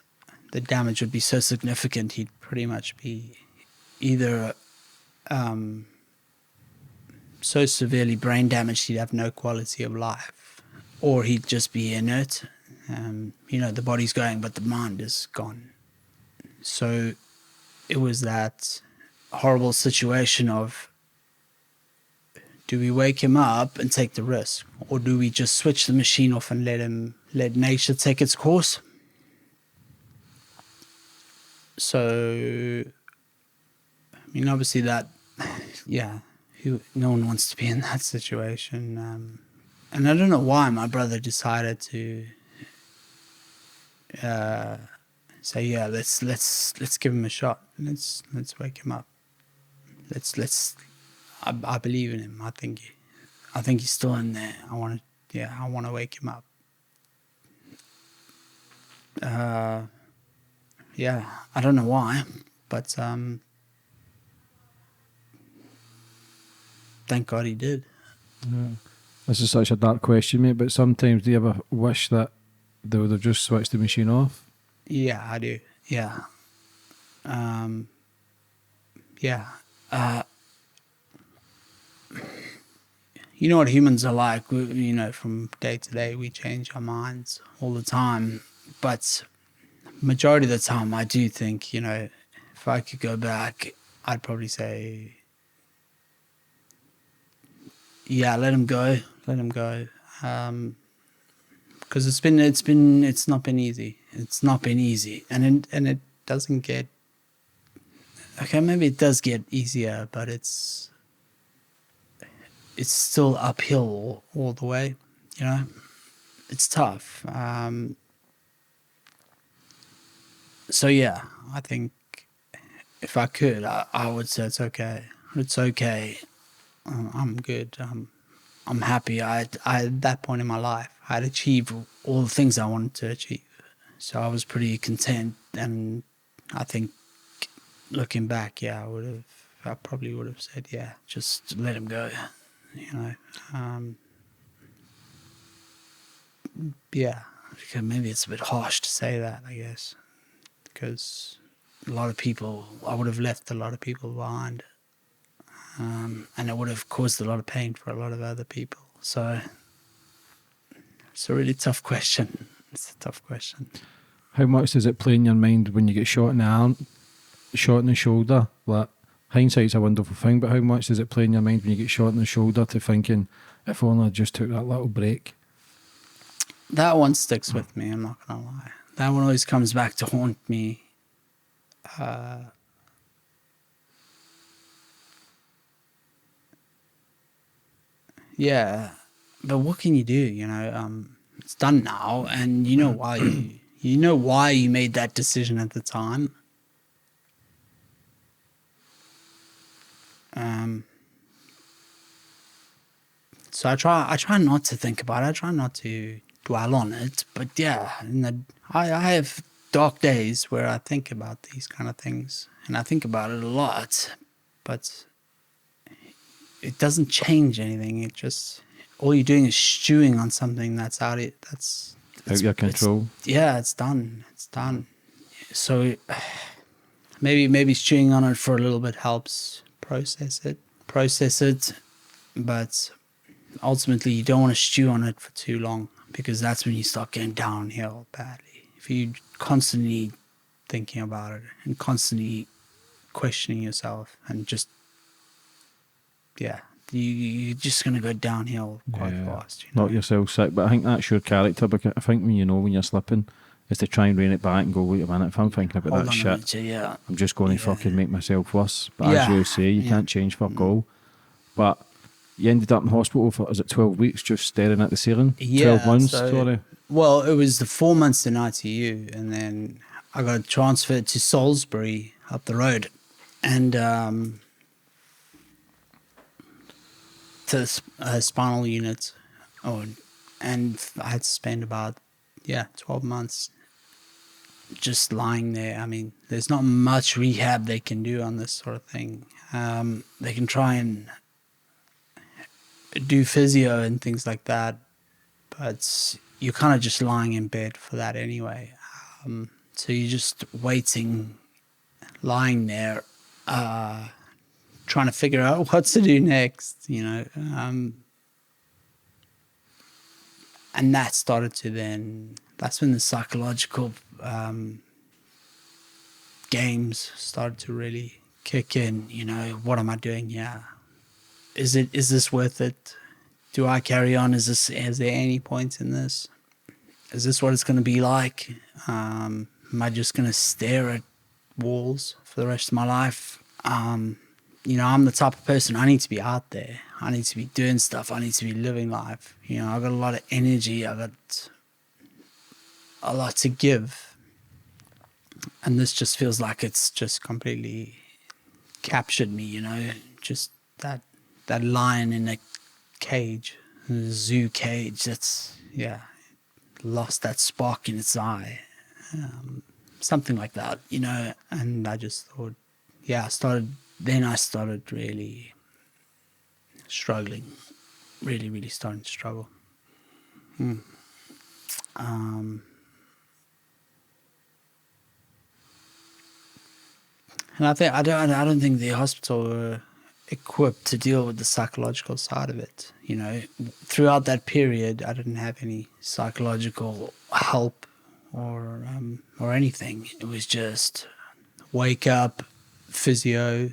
the damage would be so significant he'd pretty much be either so severely brain damaged he'd have no quality of life, or he'd just be inert. You know, the body's going, but the mind is gone. So it was that horrible situation of, do we wake him up and take the risk, or do we just switch the machine off and let nature take its course? So, I mean, obviously that, yeah, no one wants to be in that situation. And I don't know why my brother decided to say, yeah, let's give him a shot. Let's wake him up. I believe in him. I think he's still in there. I want to wake him up. Yeah, I don't know why, but thank God he did. Yeah. This is such a dark question, mate, but sometimes do you ever wish that they would have just switched the machine off? Yeah, I do. Yeah. Yeah. You know what humans are like. You know, from day to day, we change our minds all the time. But majority of the time, I do think, you know, if I could go back, I'd probably say, yeah, let him go. Let him go. Because it's not been easy. It's not been easy, and it doesn't get. Okay, maybe it does get easier, but it's still uphill all the way. You know, it's tough. So yeah, I think if I could, I would say it's okay. It's okay. I'm good. I'm happy. I at that point in my life, I had achieved all the things I wanted to achieve. So I was pretty content, and I think looking back, yeah, I probably would have said, yeah, just let him go, you know. Yeah, because maybe it's a bit harsh to say that, I guess, because I would have left a lot of people behind. And it would have caused a lot of pain for a lot of other people. So it's a really tough question. It's a tough question. How much does it play in your mind when you get shot in the arm, shot in the shoulder? Like, hindsight's a wonderful thing, but how much does it play in your mind when you get shot in the shoulder to thinking, if only I just took that little break? That one sticks with me, I'm not going to lie. that one always comes back to haunt me. Yeah, but what can you do? You know, it's done now, and you know why you know why you made that decision at the time. So I try not to think about it. I try not to dwell on it. But yeah, I have dark days where I think about these kind of things, and I think about it a lot. But it doesn't change anything. It just all you're doing is stewing on something that's out of that's Out your control. it's done. It's done. So maybe stewing on it for a little bit helps process it, but ultimately you don't want to stew on it for too long, because that's when you start getting downhill badly. If you constantly thinking about it and constantly questioning yourself, and just you're just gonna go downhill quite fast. You know? Knock yourself sick. But I think that's your character, because I think when you're slipping, is to try and rein it back and go, wait a minute, if I'm thinking about Hold that on a shit, minute, yeah. I'm just going to fucking make myself worse. But as Yeah, you say, you can't change fuck all. But you ended up in hospital for, is it 12 weeks, just staring at the ceiling? 12 months, sorry. Well, it was the 4 months in ITU, and then I got transferred to Salisbury up the road, and to the spinal unit. And I had to spend about 12 months just lying there. I mean, there's not much rehab they can do on this sort of thing. They can try and do physio and things like that, but you're kind of just lying in bed for that anyway. So you're just waiting, lying there, trying to figure out what to do next, you know. And that started to that's when the psychological games started to really kick in, you know. What am I doing here? Is this worth it? Do I carry on? Is there any point in this? Is this what it's going to be like? Am I just going to stare at walls for the rest of my life? You know, I'm the type of person, I need to be out there. I need to be doing stuff. I need to be living life. You know, I've got a lot of energy. I've got a lot to give. And this just feels like it's just completely captured me, you know, just that lion in a cage, a zoo cage, that's, lost that spark in its eye. Something like that, you know. And I just thought, I started really struggling, really starting to struggle. And I don't think the hospital were equipped to deal with the psychological side of it. You know, throughout that period, I didn't have any psychological help or anything. It was just wake up, physio,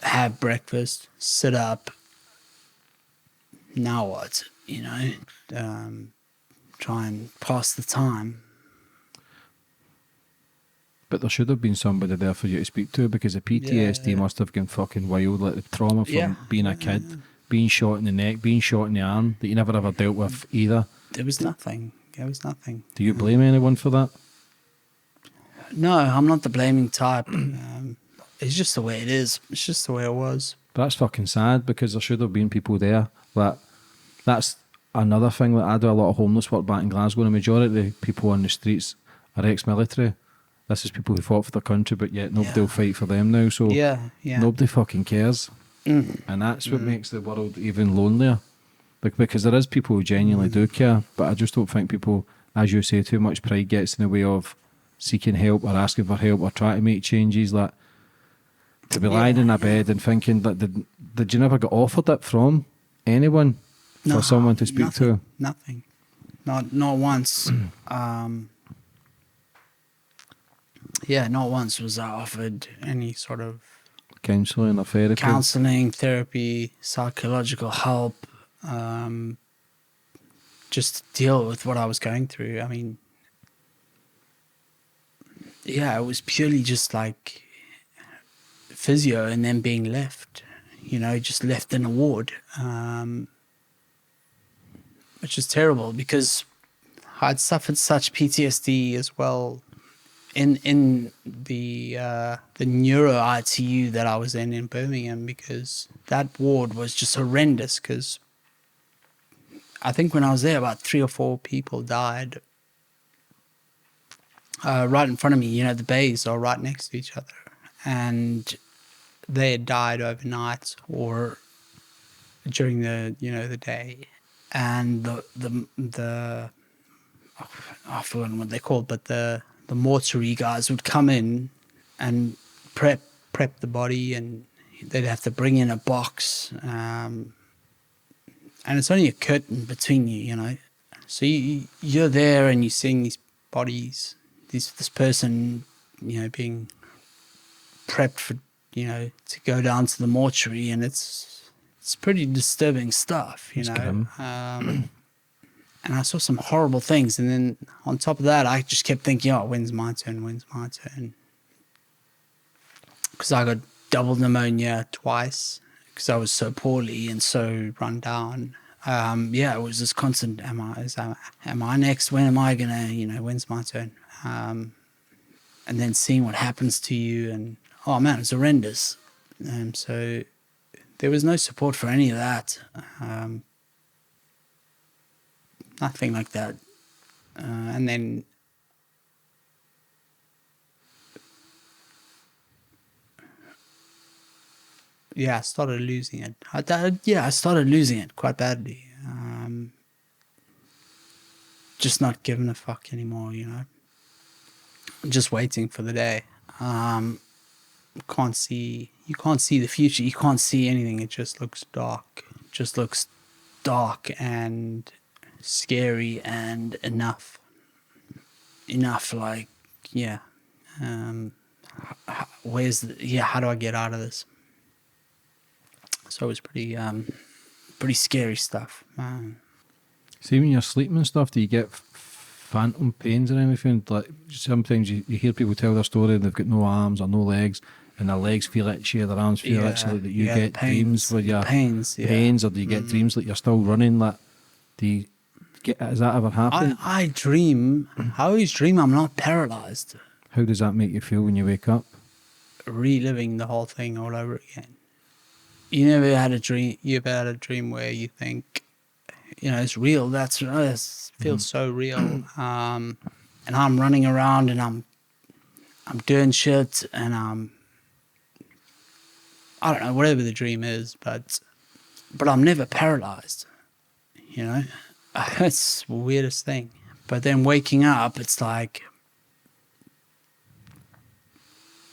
have breakfast, sit up. Now what? You know, try and pass the time. But there should have been somebody there for you to speak to, because the PTSD must have gone fucking wild, like the trauma from being a kid, being shot in the neck, being shot in the arm, that you never ever dealt with either. There was nothing. Do you blame anyone for that? No, I'm not the blaming type. It's just the way it is. It's just the way it was. But that's fucking sad, because there should have been people there. That's another thing. That I do a lot of homeless work back in Glasgow, and the majority of the people on the streets are ex-military. This is people who fought for their country, but yet nobody will fight for them now. So nobody fucking cares. And that's what makes the world even lonelier. Because there is people who genuinely do care, but I just don't think people, as you say, too much pride gets in the way of seeking help or asking for help or trying to make changes. Like, to be lying in a bed and thinking that did you never get offered it from anyone for someone to speak to? Nothing. Not once. Not once was I offered any sort of counselling or therapy. Counselling, therapy, psychological help, just to deal with what I was going through. I mean, yeah, it was purely just like physio and then being left, just left in a ward, which is terrible because I'd suffered such PTSD as well in the neuro ITU that I was in Birmingham, because that ward was just horrendous. Because I think when I was there, about 3 or 4 people died right in front of me. The bays are right next to each other, and they had died overnight or during the day. And the I forgot what they're called, but the mortuary guys would come in and prep the body, and they'd have to bring in a box, and it's only a curtain between you, so you're there and you're seeing these bodies, this person, being prepped for, to go down to the mortuary, and it's pretty disturbing stuff, and I saw some horrible things. And then on top of that, I just kept thinking, oh, when's my turn? Because I got double pneumonia twice because I was so poorly and so run down. It was this constant, am I next? When am I going to, when's my turn? And then seeing what happens to you, and, oh, man, it's horrendous. So there was no support for any of that. Nothing like that. And then I started losing it. I started losing it quite badly. Just not giving a fuck anymore, just waiting for the day. You can't see the future. You can't see anything. It just looks dark. And scary and enough like, how do I get out of this? So it was pretty scary stuff. See, when you're sleeping and stuff, do you get phantom pains or anything? Like, sometimes you hear people tell their story and they've got no arms or no legs, and their legs feel itchy or their arms feel itchy, like that you get dreams where you're pains, or do you get dreams like you're still running? Like, has that ever happened? I always dream I'm not paralyzed. How does that make you feel when you wake up? Reliving the whole thing all over again. You never had a dream? You've had a dream where you think, it's real. It feels so real. And I'm running around and I'm doing shit, and I don't know, whatever the dream is, but I'm never paralyzed. It's the weirdest thing. But then waking up, it's like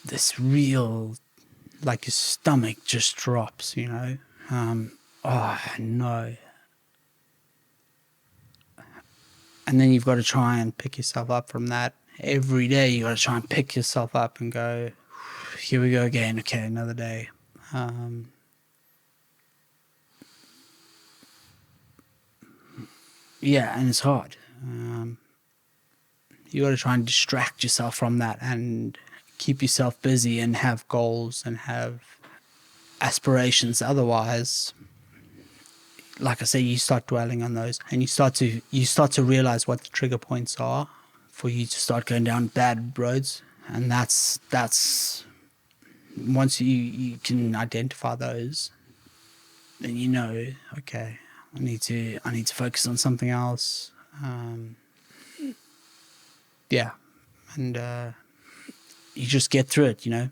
this real, like your stomach just drops, oh no. And then you've got to try and pick yourself up from that. Every day you got to try and pick yourself up and go, here we go again. Okay, another day. And it's hard. You got to try and distract yourself from that and keep yourself busy and have goals and have aspirations. Otherwise, like I say, you start dwelling on those, and you start to realize what the trigger points are for you to start going down bad roads. And that's once you can identify those, then okay, I need to focus on something else. And you just get through it, And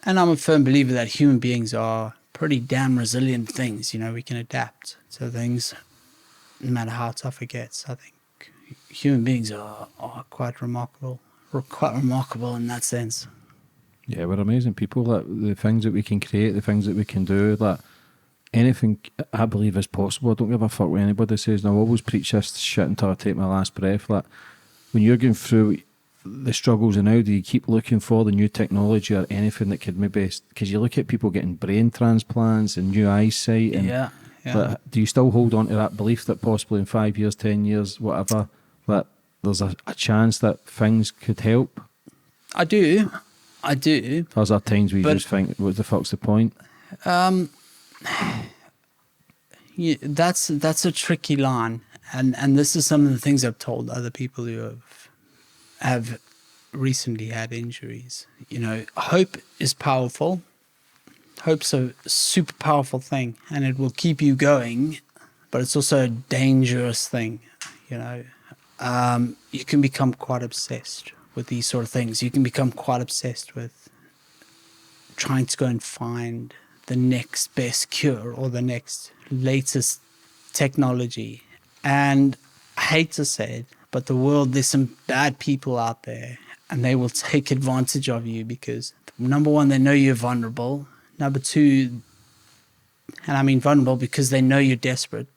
I'm a firm believer that human beings are pretty damn resilient things. We can adapt to things no matter how tough it gets. I think human beings are quite remarkable. We're quite remarkable in that sense. Yeah, we're amazing people. Like, the things that we can create, the things that we can do, like, anything I believe is possible. I don't give a fuck what anybody says, and I'll always preach this shit until I take my last breath. Like, when you're going through the struggles and how do you keep looking for the new technology or anything that could maybe, because you look at people getting brain transplants and new eyesight, and but do you still hold on to that belief that possibly in 5 years, 10 years, whatever, that there's a chance that things could help? I do. There's there times where you But- just think, what the fuck's the point? Yeah, that's a tricky line, and this is some of the things I've told other people who have recently had injuries. You know, hope is powerful. Hope's a super powerful thing, and it will keep you going, but it's also a dangerous thing. You know, you can become quite obsessed with these sort of things. You can become quite obsessed with trying to go and find the next best cure or the next latest technology. And I hate to say it, but there's some bad people out there, and they will take advantage of you because, number one, they know you're vulnerable. Number two, and I mean vulnerable because they know you're desperate.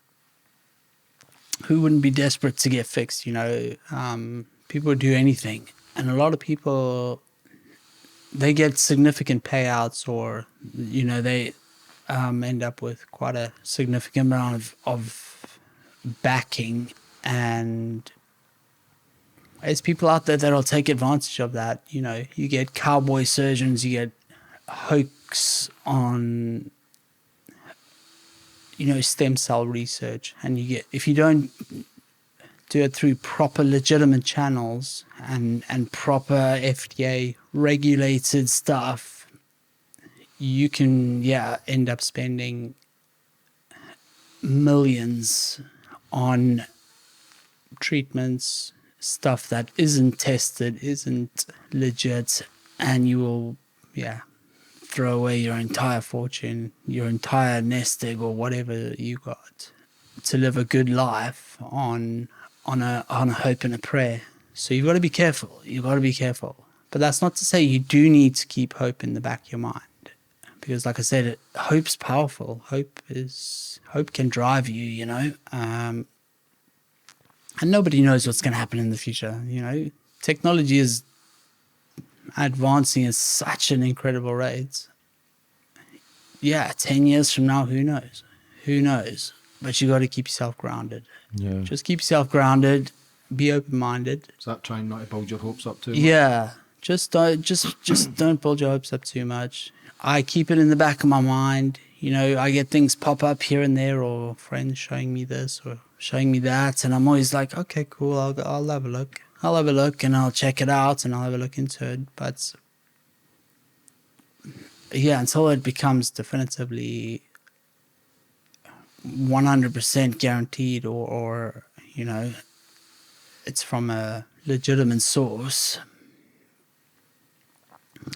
Who wouldn't be desperate to get fixed? You know, people would do anything. And a lot of people, they get significant payouts, or, you know, they end up with quite a significant amount of backing, and there's people out there that'll take advantage of that. You know, you get cowboy surgeons, you get hoax on, you know, stem cell research, and you get, if you don't do it through proper legitimate channels and proper FDA regulated stuff, you can end up spending millions on treatments, stuff that isn't tested, isn't legit, and you will throw away your entire fortune, your entire nest egg, or whatever you got to live a good life on a hope and a prayer. So you've got to be careful. You've got to be careful. But that's not to say you do need to keep hope in the back of your mind, because, like I said, hope's powerful. Hope can drive you. You know, and nobody knows what's going to happen in the future. You know, technology is advancing at such an incredible rate. 10 years from now, who knows? Who knows? But you got to keep yourself grounded. Yeah. Just keep yourself grounded. Be open-minded. Is that trying not to build your hopes up too much? Yeah. Just don't build your hopes up too much. I keep it in the back of my mind. You know, I get things pop up here and there, or friends showing me this or showing me that, and I'm always like, okay, cool, I'll have a look. I'll have a look and I'll check it out and I'll have a look into it. But until it becomes definitively 100% guaranteed, or you know, it's from a legitimate source,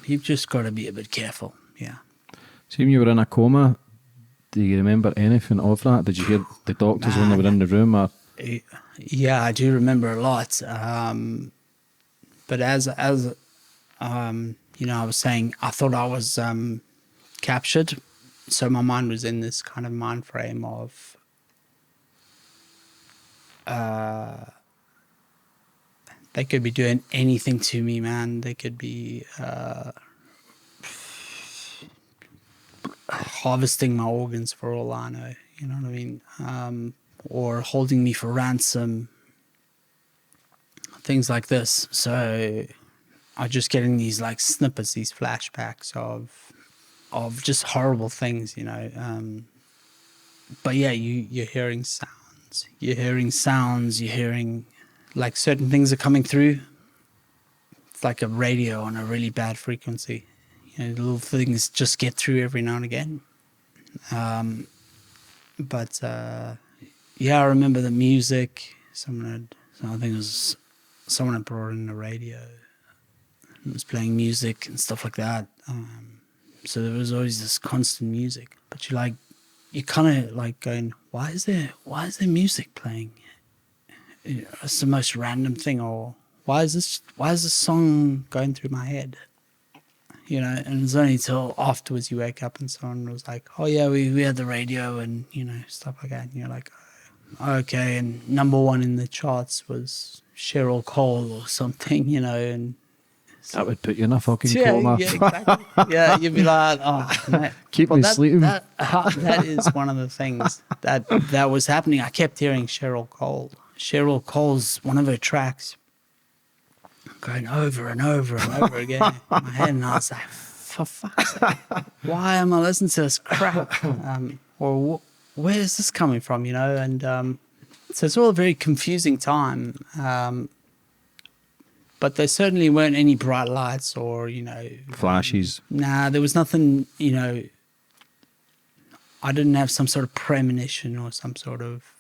you've just got to be a bit careful. Yeah. See, when you were in a coma, do you remember anything of that? Did you hear the doctors when they were in the room? Or? Yeah, I do remember a lot. But as you know, I was saying, I thought I was captured. So my mind was in this kind of mind frame of they could be doing anything to me, man. They could be harvesting my organs for all I know. You know what I mean? Or holding me for ransom. Things like this. So I'm just getting these like snippets, these flashbacks of just horrible things, you know. But yeah, you're hearing sounds. You're hearing like certain things are coming through. It's like a radio on a really bad frequency. You know, little things just get through every now and again. But I remember the music. Someone had brought in the radio and was playing music and stuff like that. So there was always this constant music. But you're kind of like going, why is there music playing? You know, it's the most random thing. Or why is this song going through my head? You know, and it's only till afterwards you wake up and someone was like, oh yeah, we had the radio and, you know, stuff like that. And you're like, okay. And number one in the charts was Cheryl Cole or something, you know, and that would put you in a fucking coma. Yeah, exactly. Yeah, you'd be like, oh, man. Keep me sleeping. That is one of the things that was happening. I kept hearing Cheryl Cole. Cheryl Cole's, one of her tracks going over and over and over again in my head, and I was like, for fuck's sake, why am I listening to this crap? Or where is this coming from, you know? And so it's all a very confusing time. But there certainly weren't any bright lights or, you know... Flashes. Nah, there was nothing, you know... I didn't have some sort of premonition or some sort of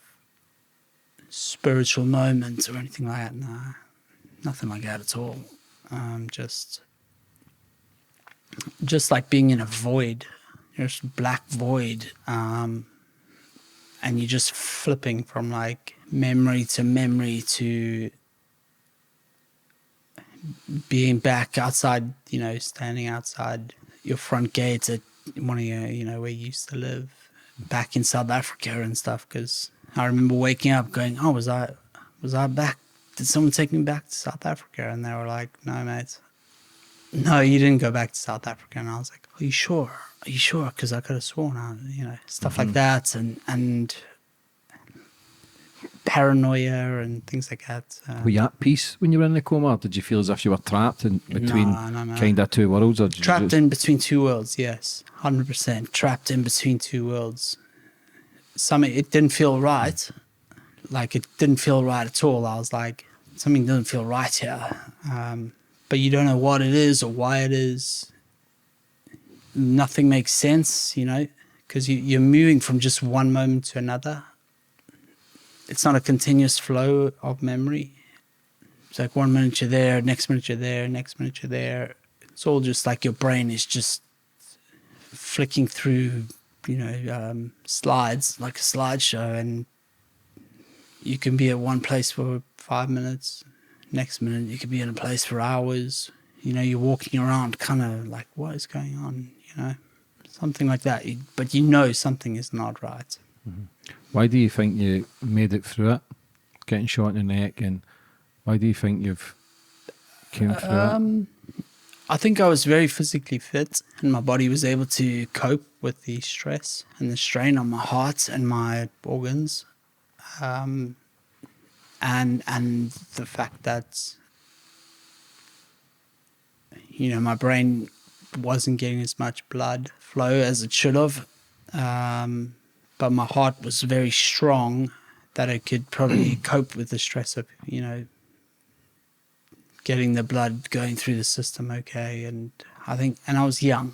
spiritual moment or anything like that. Nah, nothing like that at all. Just like being in a void. There's black void. And you're just flipping from like memory to being back outside, you know, standing outside your front gates at one of your, you know, where you used to live, back in South Africa and stuff. Because I remember waking up going, oh, was I back? Did someone take me back to South Africa? And they were like, no, mate. No, you didn't go back to South Africa. And I was like, are you sure? Are you sure? Because I could have sworn, you know, stuff like that. And paranoia and things like that. Were you at peace when you were in the coma? Or did you feel as if you were trapped in between kind of two worlds? Or trapped in between two worlds, yes. 100%. Trapped in between two worlds. It didn't feel right. Like, it didn't feel right at all. I was like, something doesn't feel right here. But you don't know what it is or why it is. Nothing makes sense, you know, because you're moving from just one moment to another. It's not a continuous flow of memory. It's like 1 minute you're there, next minute you're there, next minute you're there. It's all just like your brain is just flicking through, you know, slides, like a slideshow, and you can be at one place for 5 minutes. Next minute you could be in a place for hours. You know, you're walking around kind of like, what is going on, you know? Something like that. But you know something is not right. Mm-hmm. Why do you think you made it through it, getting shot in the neck, and why do you think you've came through it? I think I was very physically fit, and my body was able to cope with the stress and the strain on my heart and my organs, and the fact that, you know, my brain wasn't getting as much blood flow as it should have. But my heart was very strong that it could probably cope with the stress of, you know, getting the blood going through the system okay. And I was young.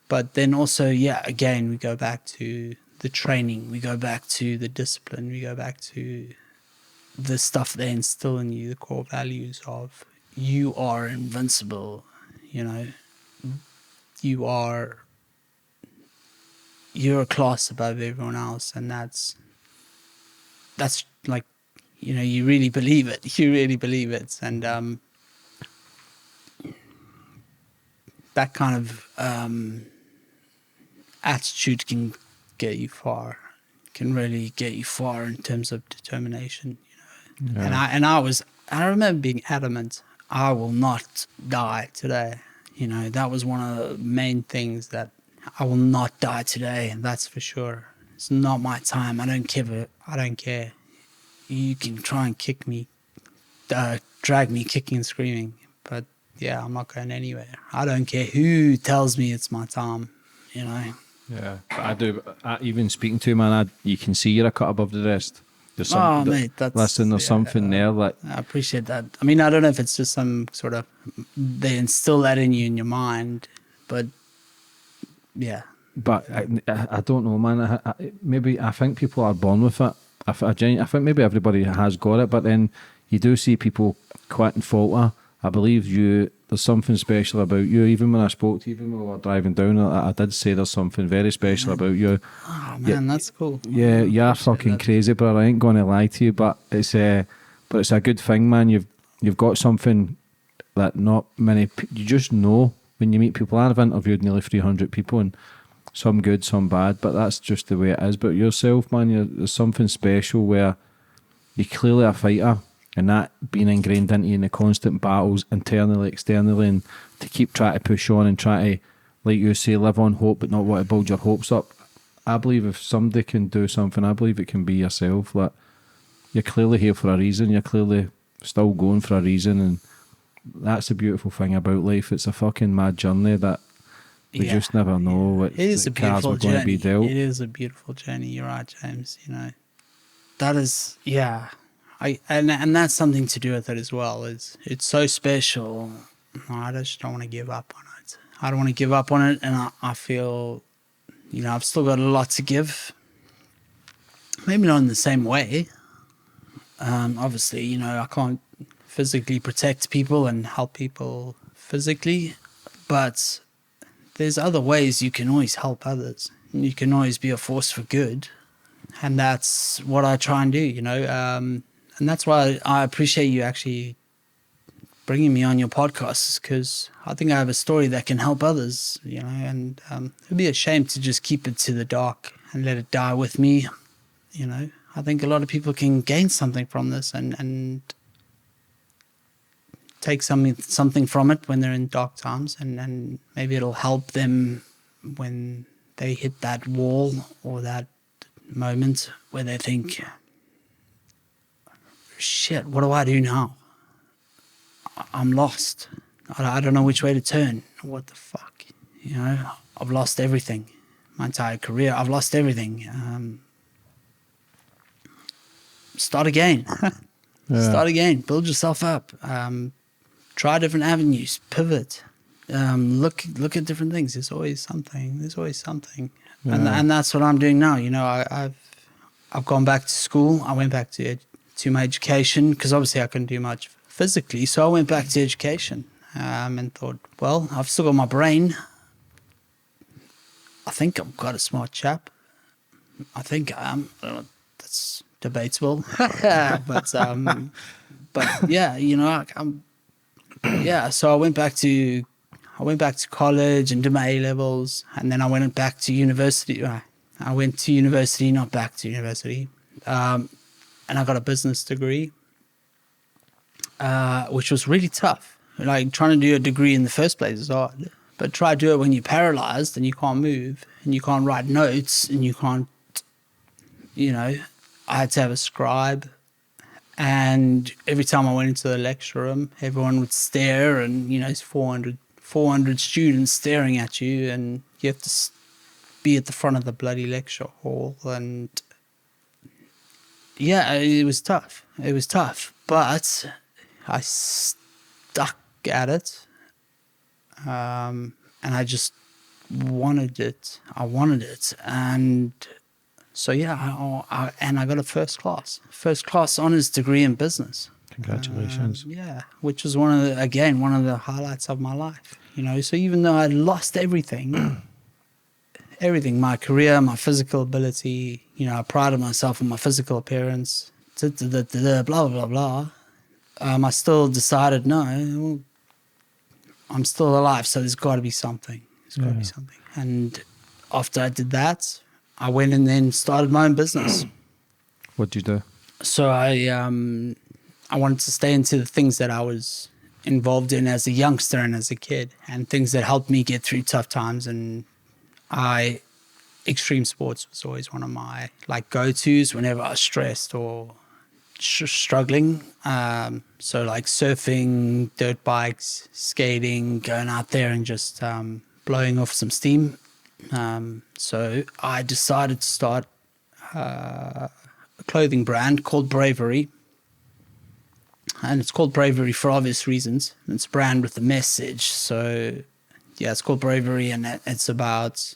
But then also, yeah, again, we go back to the training. We go back to the discipline. We go back to the stuff they instill in you, the core values of you are invincible, you know. You're a class above everyone else, and that's like, you know, you really believe it. You really believe it, and that kind of attitude can get you far. Can really get you far in terms of determination, you know. Yeah. And I remember being adamant. I will not die today. You know, that was one of the main things, that I will not die today, and that's for sure. It's not my time. I don't care. You can try and kick me, drag me kicking and screaming, but yeah, I'm not going anywhere. I don't care who tells me it's my time, you know. Yeah, but I do. Even speaking to you, man, you can see you're a cut above the rest. There's something, mate, there's something there. Like, I appreciate that. I mean, I don't know if it's just some sort of, they instill that in you in your mind, but yeah. But I don't know, man. Maybe I think people are born with it. I think maybe everybody has got it, but then you do see people quit and falter. I believe there's something special about you. Even when I spoke to you, even when we were driving down, I did say there's something very special about you. Oh man, that's cool. Yeah, you're fucking crazy, bro. I ain't going to lie to you, but it's a good thing, man. You've got something that not many. You just know when you meet people. I've interviewed nearly 300 people, and some good, some bad, but that's just the way it is. But yourself, man, there's something special where you're clearly a fighter. And that being ingrained into you in the constant battles, internally, externally, and to keep trying to push on and try to, like you say, live on hope but not want to build your hopes up. I believe if somebody can do something, I believe it can be yourself. Like, you're clearly here for a reason. You're clearly still going for a reason, and that's the beautiful thing about life. It's a fucking mad journey that we just never know what It is a cards beautiful we're going to be journey. dealt. It is a beautiful journey. You're right, James. You know, that is, yeah. And that's something to do with it as well. It's so special. I just don't want to give up on it. I don't want to give up on it, and I feel, you know, I've still got a lot to give. Maybe not in the same way. Obviously, you know, I can't physically protect people and help people physically, but there's other ways you can always help others. You can always be a force for good, and that's what I try and do, you know. And that's why I appreciate you actually bringing me on your podcast, because I think I have a story that can help others, you know, and it'd be a shame to just keep it to the dark and let it die with me, you know. I think a lot of people can gain something from this and take something from it when they're in dark times, and maybe it'll help them when they hit that wall or that moment where they think, shit, what do I do now? I'm lost. I don't know which way to turn. What the fuck? You know, I've lost everything. My entire career, I've lost everything. Start again. Start again. Build yourself up. Try different avenues. Pivot. Look at different things. There's always something. Yeah. And that's what I'm doing now. You know, I've gone back to school. I went back to my education, because obviously I couldn't do much physically. So I went back to education and thought, well, I've still got my brain. I think I'm quite a smart chap. I think I am. That's debatable. but yeah, you know, so I went back to college and did my A levels, and then I went back to university. I went to university, not back to university, and I got a business degree, which was really tough. Like, trying to do a degree in the first place is hard, but try to do it when you're paralyzed and you can't move and you can't write notes and you can't, you know. I had to have a scribe, and every time I went into the lecture room, everyone would stare, and, you know, it's 400 students staring at you, and you have to be at the front of the bloody lecture hall. And yeah, it was tough. But I stuck at it, and I just wanted it. And so yeah, I got a first class honors degree in business. Congratulations. Yeah, which was one of the highlights of my life. You know, so even though I lost everything, my career, my physical ability, you know, I prided myself on my physical appearance, blah blah blah. I still decided, no, I'm still alive, so there's got to be something. And after I did that, I went and then started my own business. What'd you do? So I wanted to stay into the things that I was involved in as a youngster and as a kid, and things that helped me get through tough times. And extreme sports was always one of my go-tos whenever I was stressed or struggling. So like surfing, dirt bikes, skating, going out there and just blowing off some steam. So I decided to start a clothing brand called Bravery. And it's called Bravery for obvious reasons. It's a brand with a message. So yeah, it's called Bravery, and it's about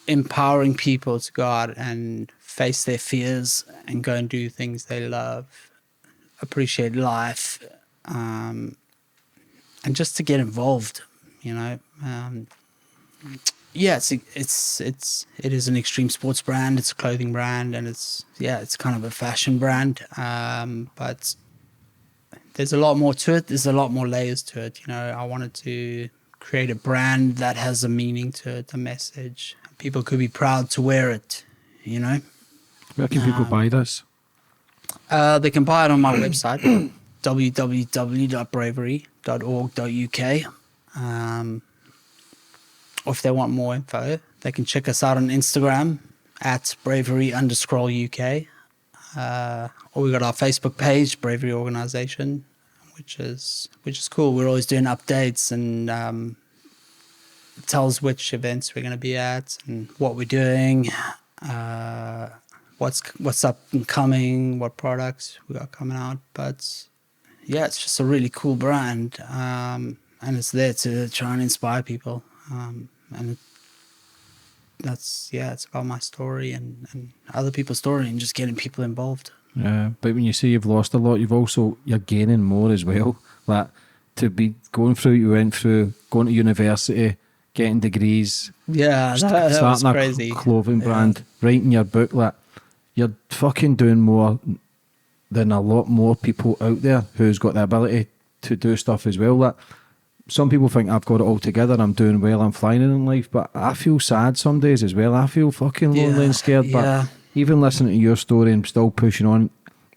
empowering people to go out and face their fears and go and do things they love, appreciate life, and just to get involved, you know. Yeah, it is an extreme sports brand. It's a clothing brand, and it's kind of a fashion brand. But there's a lot more to it. There's a lot more layers to it. You know, I wanted to create a brand that has a meaning to it, a message. People could be proud to wear it, you know. Where can people buy this? They can buy it on my website, www.bravery.org.uk. Or if they want more info, they can check us out on Instagram at bravery_UK. Or we got our Facebook page, Bravery Organization, which is cool. We're always doing updates and it tells which events we're going to be at and what we're doing, what's up and coming, what products we got coming out. But yeah, it's just a really cool brand, and it's there to try and inspire people. And it's about my story and other people's story and just getting people involved. Yeah, but when you say you've lost a lot, you're gaining more as well. Like, to be going through what you went through, going to university, getting degrees, Yeah, that was starting crazy. a clothing brand, writing your book, like, you're fucking doing more than a lot more people out there who's got the ability to do stuff as well. Like, some people think I've got it all together, I'm doing well, I'm flying in life, but I feel sad some days as well. I feel fucking lonely and scared, yeah. but even listening to your story and still pushing on,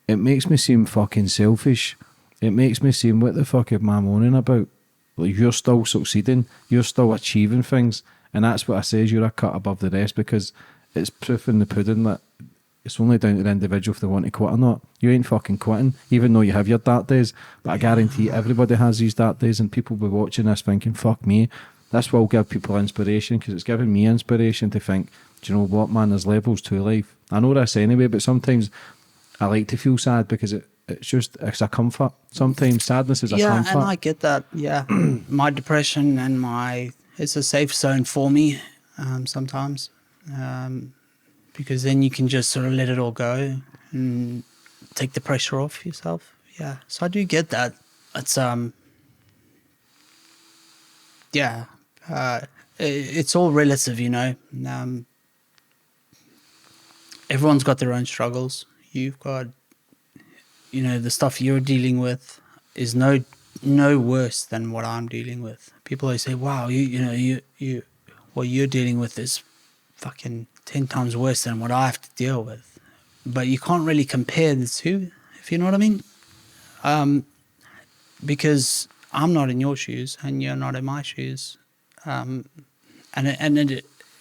it makes me seem fucking selfish. It makes me seem, what the fuck am I moaning about? Like, you're still succeeding, you're still achieving things, and that's what I say is you're a cut above the rest, because it's proof in the pudding that it's only down to the individual if they want to quit or not. You ain't fucking quitting, even though you have your dark days, but I guarantee everybody has these dark days, and people will be watching this thinking, fuck me. This will give people inspiration, because it's giving me inspiration to think, do you know what, man, there's levels to life. I know this anyway, but sometimes I like to feel sad because it's a comfort. Sometimes sadness is a comfort. Yeah, and I get that. Yeah, my depression and it's a safe zone for me sometimes, because then you can just sort of let it all go and take the pressure off yourself. Yeah, so I do get that. It's it's all relative, you know. Everyone's got their own struggles. You've got, you know, the stuff you're dealing with is no worse than what I'm dealing with. People always say, "Wow, you what you're dealing with is fucking 10 times worse than what I have to deal with." But you can't really compare the two, if you know what I mean. Because I'm not in your shoes and you're not in my shoes,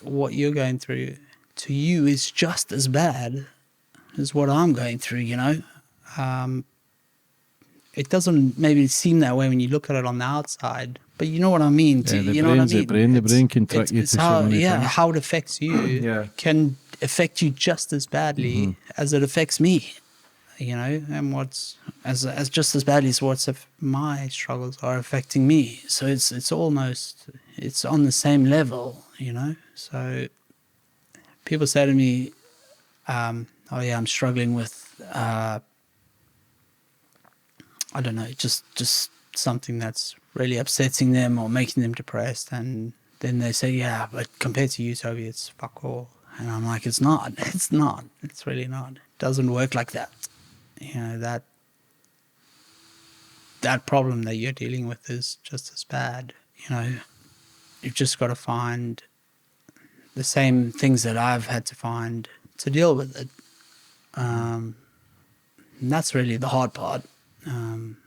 what you're going through to you is just as bad as what I'm going through, you know. It doesn't maybe seem that way when you look at it on the outside, but you know what I mean. Yeah, you know what I mean? The brain can trick you to so many things. How it affects you can affect you just as badly as it affects me, you know, and what's as just as badly as my struggles are affecting me. So it's almost on the same level, you know. So people say to me, "Oh yeah, I'm struggling with." I don't know, just something that's really upsetting them or making them depressed, and then they say, "Yeah, but compared to you, Toby, it's fuck all." And I'm like, "It's not. It's not. It's really not. It doesn't work like that. You know, that problem that you're dealing with is just as bad. You know, you've just got to find the same things that I've had to find to deal with it." And that's really the hard part. And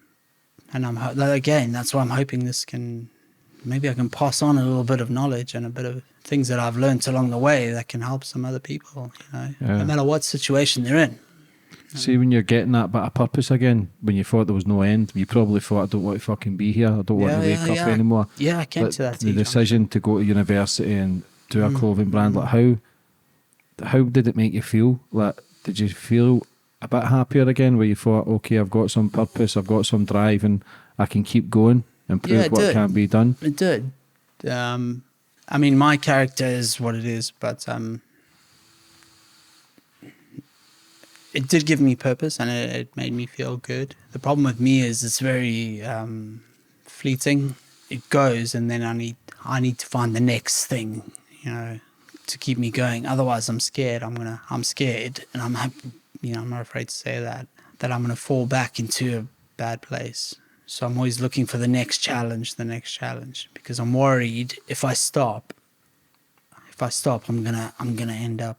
that's why I'm hoping maybe I can pass on a little bit of knowledge and a bit of things that I've learned along the way that can help some other people, you know, no matter what situation they're in. See, when you're getting that bit of purpose again, when you thought there was no end, you probably thought, I don't want to fucking be here, I don't want to wake up anymore. Yeah, I came to that. The decision to go to university and do a clothing brand, like how did it make you feel? Like, did you feel a bit happier again, where you thought, okay, I've got some purpose, I've got some drive, and I can keep going and prove what can be done? It did. I mean, my character is what it is, but it did give me purpose, and it made me feel good. The problem with me is it's very fleeting. It goes, and then I need to find the next thing, you know, to keep me going. Otherwise, I'm scared. I'm scared, and I'm happy. You know, I'm not afraid to say that I'm going to fall back into a bad place. So I'm always looking for the next challenge, because I'm worried if I stop, I'm gonna end up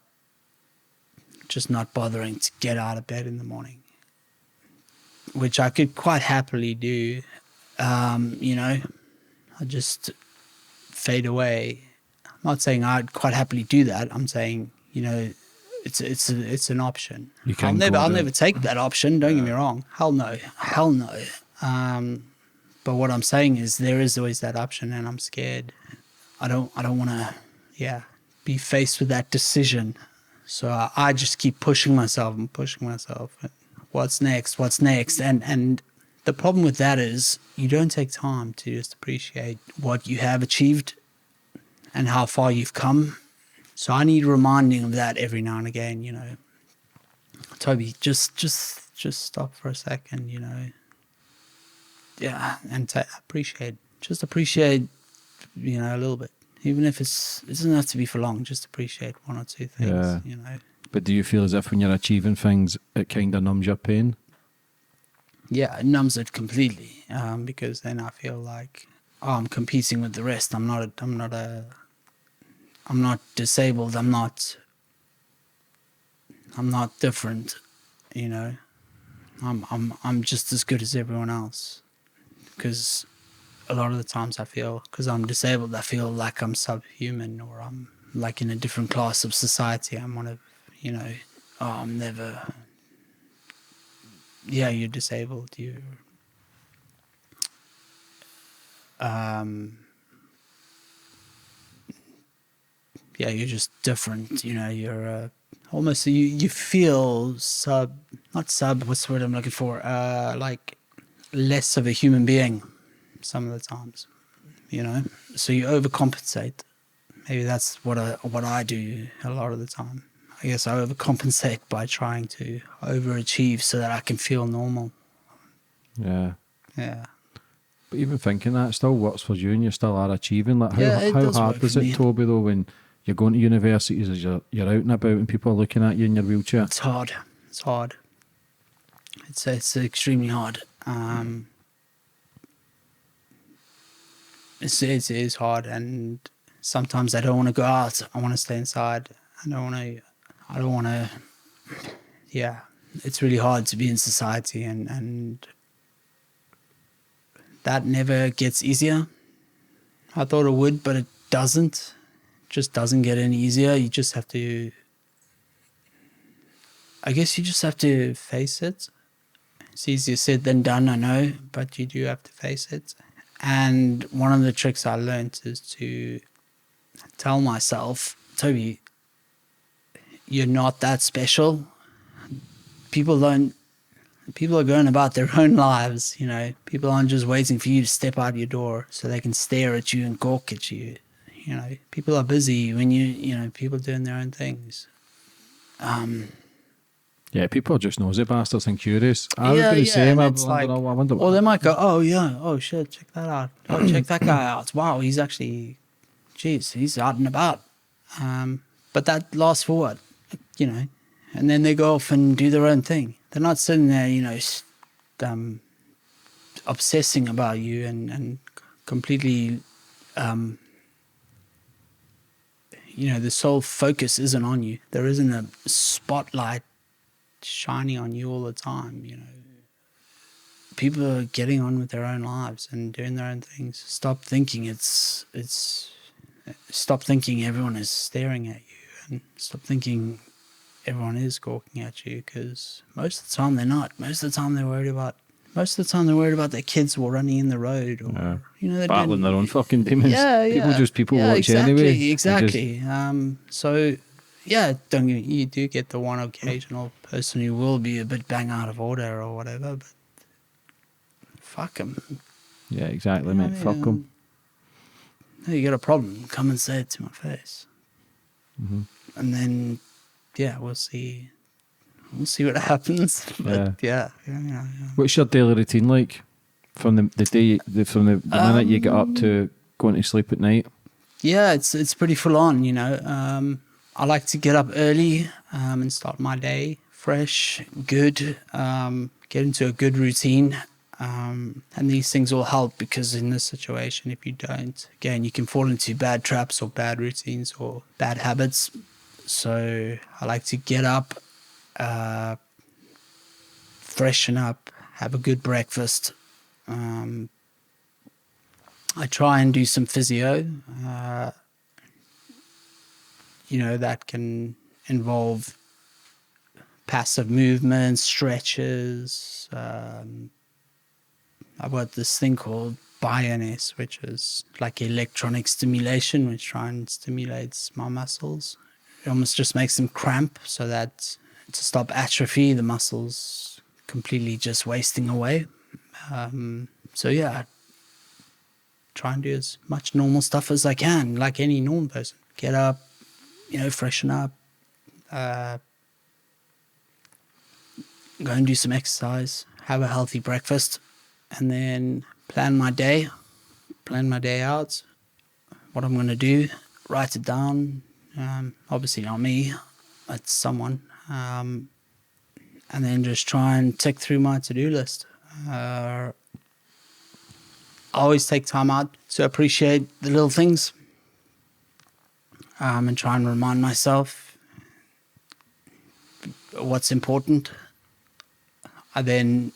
just not bothering to get out of bed in the morning, which I could quite happily do. You know, I just fade away. I'm not saying I'd quite happily do that. I'm saying, you know, it's an option. You I'll can never go I'll there. never take that option. Don't get me wrong. Hell no. But what I'm saying is there is always that option, and I'm scared. I don't want to be faced with that decision. So I just keep pushing myself and pushing myself. What's next? What's next? And the problem with that is you don't take time to just appreciate what you have achieved and how far you've come. So I need reminding of that every now and again, you know. Toby, just stop for a second, you know. Yeah, and appreciate, you know, a little bit. Even if it doesn't have to be for long, just appreciate one or two things, Yeah. you know. But do you feel as if when you're achieving things, it kind of numbs your pain? Yeah, it numbs it completely, because then I feel like, I'm competing with the rest. I'm not disabled. I'm not different, you know. I'm just as good as everyone else. Because a lot of the times I feel, because I'm disabled, I feel like I'm subhuman, or I'm like in a different class of society. I'm one of, you know, I'm never. Yeah, you're disabled. You're. Yeah, you're just different. You know, you're almost you feel not sub. What's the word I'm looking for? Like less of a human being some of the times. You know, so you overcompensate. Maybe that's what I do a lot of the time. I guess I overcompensate by trying to overachieve so that I can feel normal. Yeah. Yeah. But even thinking that, it still works for you and you still are achieving. Like Yeah, it how does hard work is for it, me. Toby, though, when you're going to universities, as you're out and about and people are looking at you in your wheelchair? It's hard. It's hard. It's extremely hard. It is hard, and sometimes I don't want to go out. I want to stay inside. I don't want to. Yeah, it's really hard to be in society, and that never gets easier. I thought it would, but it doesn't. It just doesn't get any easier. You just have to. I guess you just have to face it. It's easier said than done, I know, but you do have to face it. And one of the tricks I learned is to tell myself, Toby, you're not that special. People are going about their own lives, you know. People aren't just waiting for you to step out your door so they can stare at you and gawk at you. You know, people are busy when people doing their own things. Yeah, people are just nosy bastards and curious. I was Yeah, going to yeah, say, and I it's wonder, like, I wonder or they might go, oh yeah, oh shit, check that out. Oh, check that guy out. Wow, he's actually, geez, he's out and about. But that lasts for what, you know? And then they go off and do their own thing. They're not sitting there, you know, obsessing about you and completely, you know, the sole focus isn't on you. There isn't a spotlight shining on you all the time, you know. People are getting on with their own lives and doing their own things. Stop thinking stop thinking everyone is staring at you, and stop thinking everyone is gawking at you, because most of the time they're not. Most of the time they're worried about their kids or running in the road, or you know, they're battling their own fucking demons. People watch exactly, anyway. Exactly. So yeah, you do get the one occasional person who will be a bit bang out of order or whatever, but fuck them. Yeah, exactly, You know mate. what I mean? Fuck them. Hey, you got a problem, come and say it to my face. Mm-hmm. And then, yeah, we'll see what happens. But yeah. What's your daily routine like from the minute you get up to going to sleep at night? Yeah, it's pretty full on, you know. I like to get up early and start my day fresh, good, get into a good routine. And these things all help, because in this situation, if you don't, again, you can fall into bad traps or bad routines or bad habits. So I like to get up, freshen up, have a good breakfast. I try and do some physio. You know, that can involve passive movements, stretches. I've got this thing called Bioness, which is like electronic stimulation, which try and stimulates my muscles. It almost just makes them cramp, so that to stop atrophy, the muscles completely just wasting away. So yeah, I try and do as much normal stuff as I can, like any normal person. Get up, freshen up, go and do some exercise, have a healthy breakfast, and then plan my day out, what I'm going to do, write it down. Obviously not me, it's someone. And then just try and tick through my to-do list. I always take time out to appreciate the little things, and try and remind myself what's important. I then,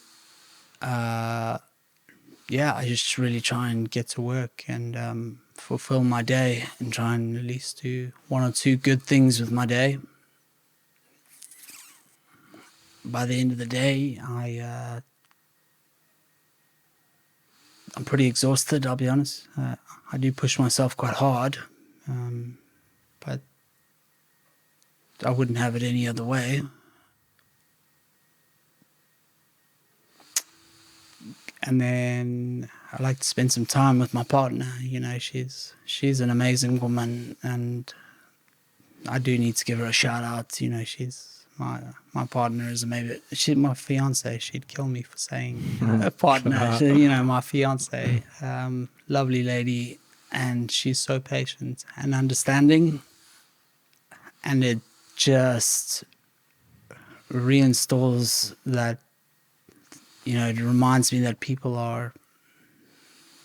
I just really try and get to work and fulfill my day and try and at least do one or two good things with my day. By the end of the day, I'm pretty exhausted, I'll be honest. I do push myself quite hard, but I wouldn't have it any other way. And then I like to spend some time with my partner. She's an amazing woman, and I do need to give her a shout out. She's my partner is maybe she's my fiance. She'd kill me for saying a partner. My fiance, lovely lady, and she's so patient and understanding, and it just reinstalls that. It reminds me that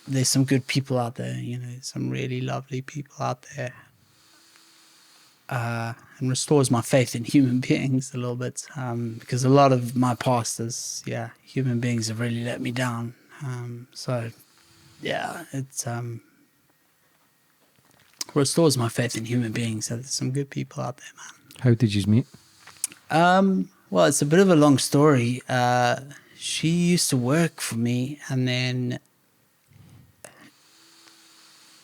there's some good people out there, some really lovely people out there. And restores my faith in human beings a little bit, because a lot of my past is, human beings have really let me down. It restores my faith in human beings. So there's some good people out there, man. How did you meet? Well, it's a bit of a long story. She used to work for me, and then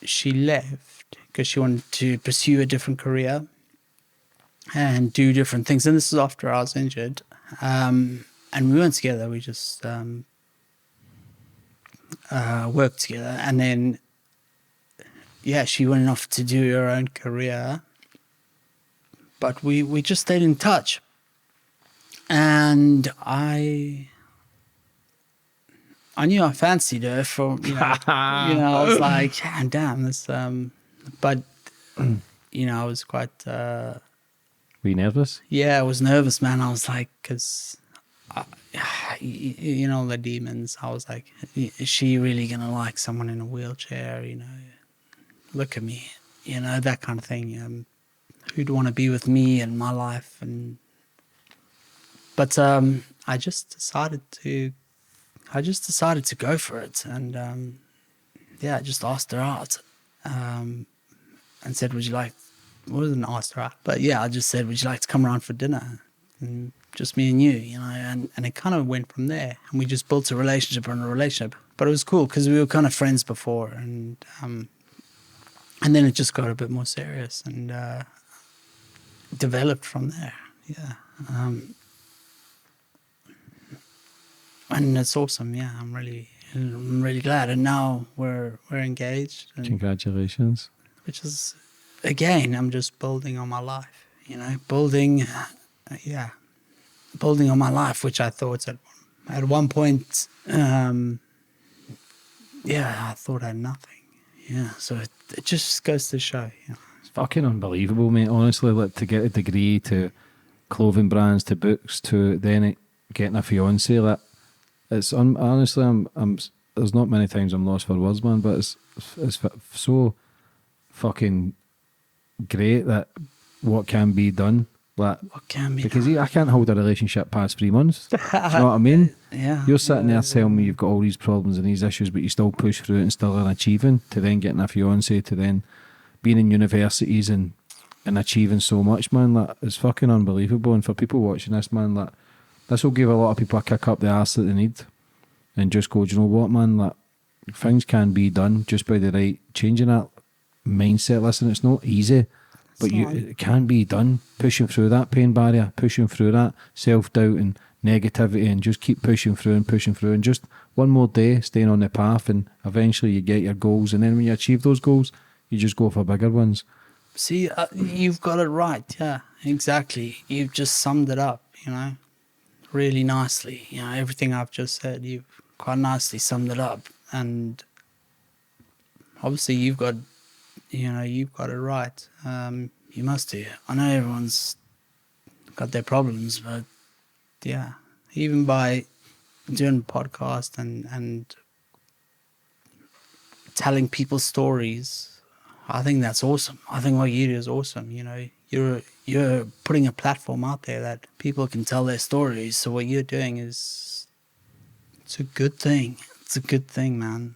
she left because she wanted to pursue a different career and do different things. And this is after I was injured. And we weren't together. We just worked together. And then, she went off to do her own career. But we just stayed in touch. And I knew I fancied her for, I was like, damn, this, but, I was quite, were you nervous? Yeah, I was nervous, man. I was like, because, the demons, I was like, is she really going to like someone in a wheelchair, look at me, that kind of thing. Who'd want to be with me in my life? But I just decided to go for it, and I just asked her out, and said, "Would you like?" Well, I wasn't asked her out, but I just said, "Would you like to come around for dinner?" And just me and you, and it kind of went from there, and we just built a relationship on a relationship. But it was cool because we were kind of friends before, and then it just got a bit more serious and developed from there. And it's awesome. I'm really glad. And now we're engaged. And, congratulations. Which is, again, I'm just building on my life. Building on my life, which I thought at one point, I thought I had nothing. So it just goes to show. It's fucking unbelievable, mate. Honestly, to get a degree, to clothing brands, to books, to then getting a fiance, it's honestly, I'm. There's not many times I'm lost for words, man. But it's so fucking great that what can be done. What can be because done? I can't hold a relationship past 3 months. Do you know what I mean? You're sitting there telling me you've got all these problems and these issues, but you still push through it and still are achieving. To then getting a fiance, to then being in universities and and achieving so much, man. Like, it's fucking unbelievable. And for people watching this, man, like, this will give a lot of people a kick up the arse that they need, and just go, do you know what, man? Like, things can be done just by the right changing that mindset. Listen, it's not easy, but it can be done. Pushing through that pain barrier, pushing through that self-doubt and negativity, and just keep pushing through, and just one more day staying on the path, and eventually you get your goals, and then when you achieve those goals, you just go for bigger ones. See, you've got it right. Yeah, exactly. You've just summed it up, really nicely. Everything I've just said, you've quite nicely summed it up. And obviously you've got it right. You must do. I know everyone's got their problems, but yeah, even by doing a podcast and telling people stories, I think that's awesome. I think what you do is awesome. You're putting a platform out there that people can tell their stories. So what you're doing it's a good thing. It's a good thing, man.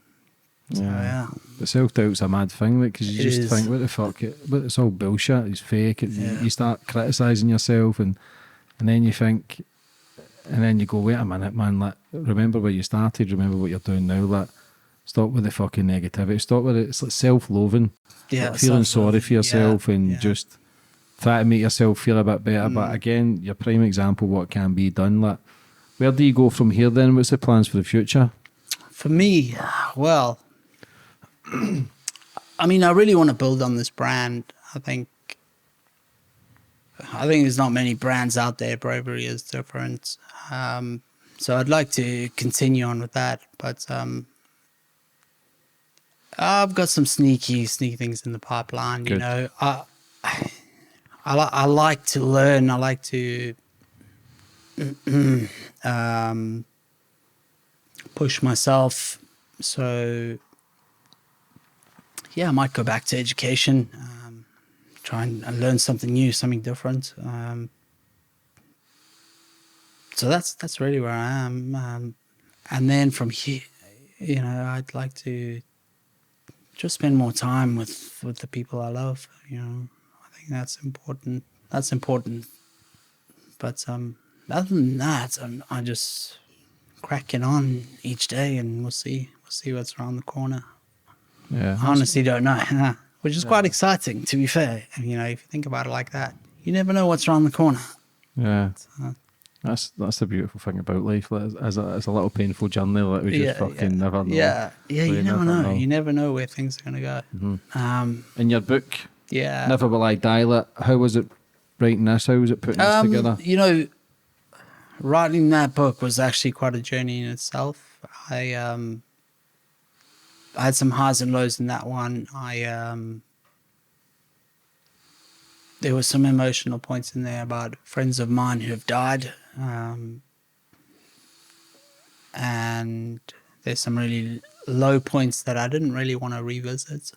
So, yeah. But self-doubt's a mad thing, because you just think, what the fuck, but it's all bullshit, it's fake. You start criticising yourself, and then you think, and then you go, wait a minute, man, like, remember where you started, remember what you're doing now, like, stop with the fucking negativity, stop with it. It's like self-loathing, like feeling sorry for yourself, and just try to make yourself feel a bit better. But again, your prime example, what can be done. Like, where do you go from here then? What's the plans for the future? For me, well, I mean, I really want to build on this brand. I think there's not many brands out there. Bravery is different. So I'd like to continue on with that. But I've got some sneaky things in the pipeline. Good. I like to learn. I like to push myself. So yeah, I might go back to education, try and learn something new, something different. So that's really where I am. And then from here, I'd like to just spend more time with the people I love. I think that's important. That's important. But other than that, I'm just cracking on each day, and we'll see what's around the corner. Yeah, I honestly don't know, which is quite exciting, to be fair. If you think about it like that, you never know what's around the corner. Yeah, that's the beautiful thing about life. It's a little painful journey that we just never know. Yeah, you never know. You never know where things are going to go. Mm-hmm. In your book, Never Will I Die, how was it writing this? How was it putting this together? Writing that book was actually quite a journey in itself. I had some highs and lows in that one. There were some emotional points in there about friends of mine who have died. And there's some really low points that I didn't really want to revisit.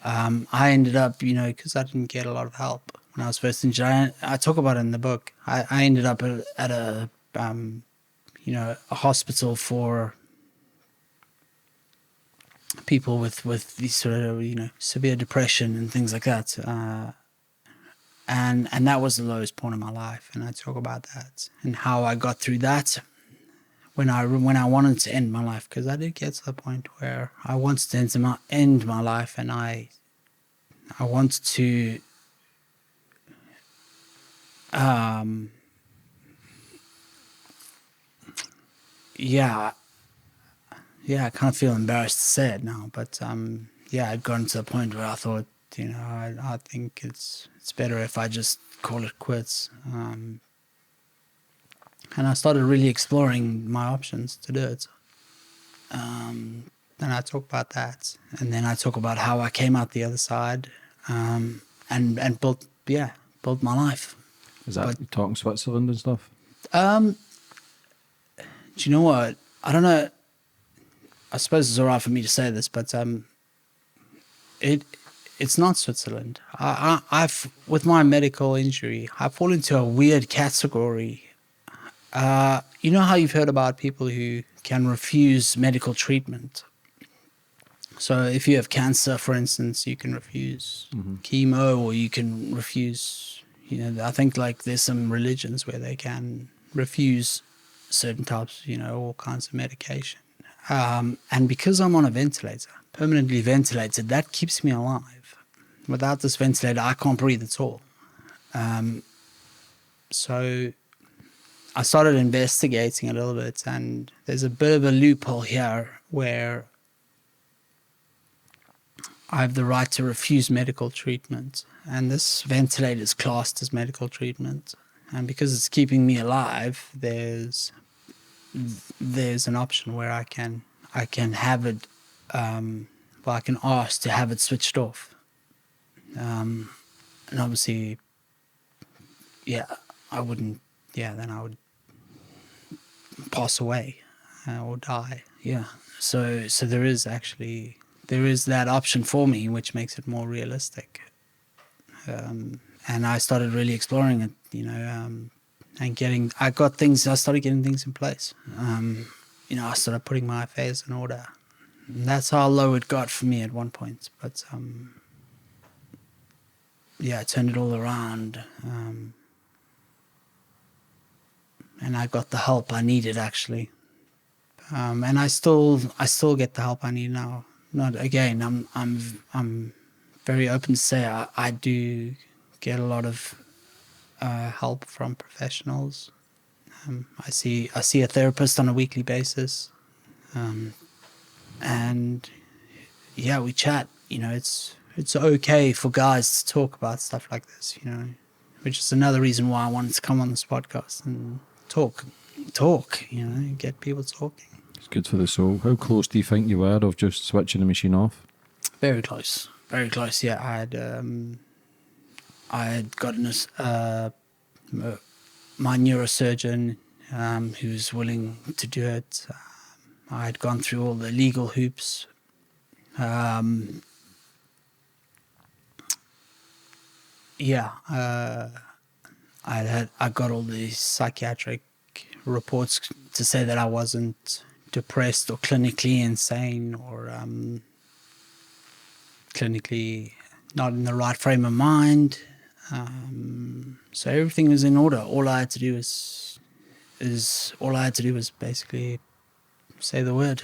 I ended up, because I didn't get a lot of help when I was first in jail. I talk about it in the book. I ended up at a hospital for people with these sort of, severe depression and things like that. And that was the lowest point of my life. And I talk about that and how I got through that when I wanted to end my life, because I did get to the point where I wanted to end my life, and I wanted to I kind of feel embarrassed to say it now, but I'd gotten to the point where I thought, I think it's better if I just call it quits. And I started really exploring my options to do it. And I talk about that, and then I talk about how I came out the other side, and built my life. Is that talking Switzerland and stuff? Do you know what? I don't know. I suppose it's all right for me to say this, but it's not Switzerland. I've with my medical injury, I fall into a weird category. You know how you've heard about people who can refuse medical treatment? So if you have cancer, for instance, you can refuse chemo, or you can refuse, I think like there's some religions where they can refuse certain types, all kinds of medication. And because I'm on a ventilator, permanently ventilated, that keeps me alive. Without this ventilator, I can't breathe at all. So I started investigating a little bit, and there's a bit of a loophole here where I have the right to refuse medical treatment, and this ventilator is classed as medical treatment. And because it's keeping me alive, there's an option where I can have it. I can ask to have it switched off. And obviously, I wouldn't. Then I would pass away or die. Yeah. So there is that option for me, which makes it more realistic. And I started really exploring it, and I started getting things in place. I started putting my affairs in order. And that's how low it got for me at one point. But I turned it all around. And I got the help I needed, actually. And I still get the help I need now. Not again. I'm very open to say I do get a lot of help from professionals. I see a therapist on a weekly basis, and we chat. It's okay for guys to talk about stuff like this. Which is another reason why I wanted to come on this podcast and talk. Get people talking. It's good for the soul. How close do you think you were of just switching the machine off? Very close. Very close. Yeah, I had gotten my neurosurgeon who was willing to do it. I had gone through all the legal hoops. I got all the psychiatric reports to say that I wasn't depressed or clinically insane or clinically not in the right frame of mind. So everything was in order. All I had to do was basically say the word.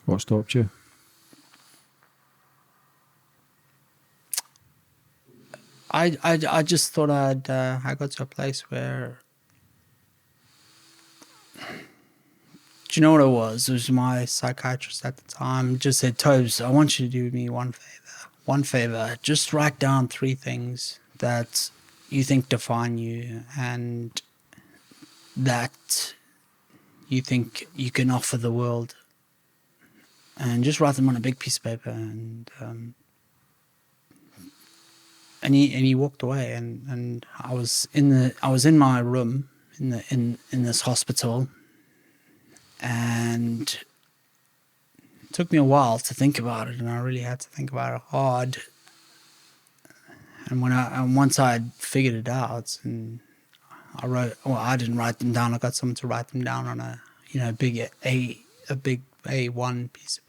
What stopped you? I just thought I got to a place where, do you know what it was? It was my psychiatrist at the time just said, Tobes, I want you to do me one favor. Just write down 3 things that you think define you and that you think you can offer the world, and just write them on a big piece of paper. And he walked away, and I was in my room in this hospital, and it took me a while to think about it, and I really had to think about it hard. And once I had figured it out, and I didn't write them down. I got someone to write them down on a big A1 piece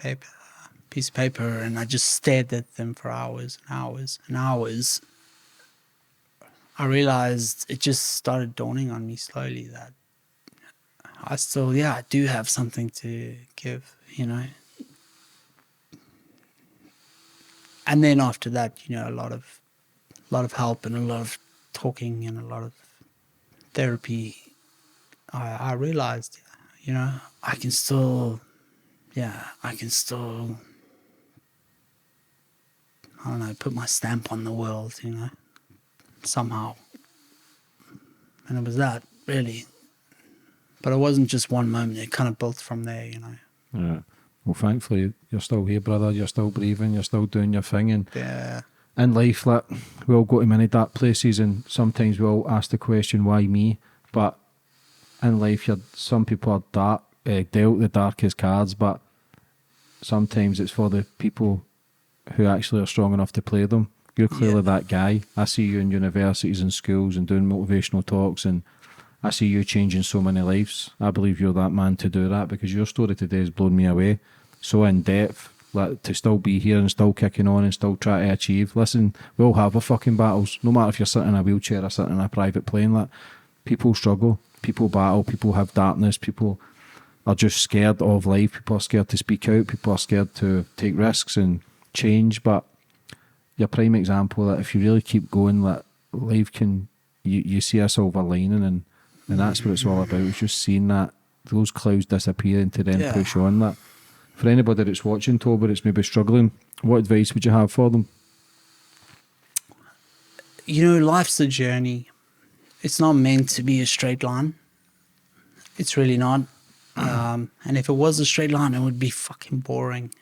of paper, and I just stared at them for hours and hours and hours. I realized it just started dawning on me slowly that I do have something to give, And then after that, a lot of help and a lot of talking and a lot of therapy. I realized, I can still, I don't know, put my stamp on the world, somehow. And it was that, really. But it wasn't just one moment. It kind of built from there, Yeah. Well, thankfully, you're still here, brother. You're still breathing. You're still doing your thing. And in life, like, we all go to many dark places, and sometimes we all ask the question, why me? But in life, some people are dealt the darkest cards, but sometimes it's for the people who actually are strong enough to play them. You're clearly that guy. I see you in universities and schools and doing motivational talks, and I see you changing so many lives. I believe you're that man to do that, because your story today has blown me away. so in depth, like, to still be here and still kicking on and still try to achieve. Listen, we all have our fucking battles, no matter if you're sitting in a wheelchair or sitting in a private plane. Like, people struggle, people battle, people have darkness, people are just scared of life, people are scared to speak out, people are scared to take risks and change. But your prime example that if you really keep going, that life can, you see a silver lining, and that's what it's all about. It's just seeing that those clouds disappear and to then push on. That for anybody that's watching, Toby, that's maybe struggling, what advice would you have for them? You know, life's a journey. It's not meant to be a straight line. It's really not. And if it was a straight line, it would be fucking boring.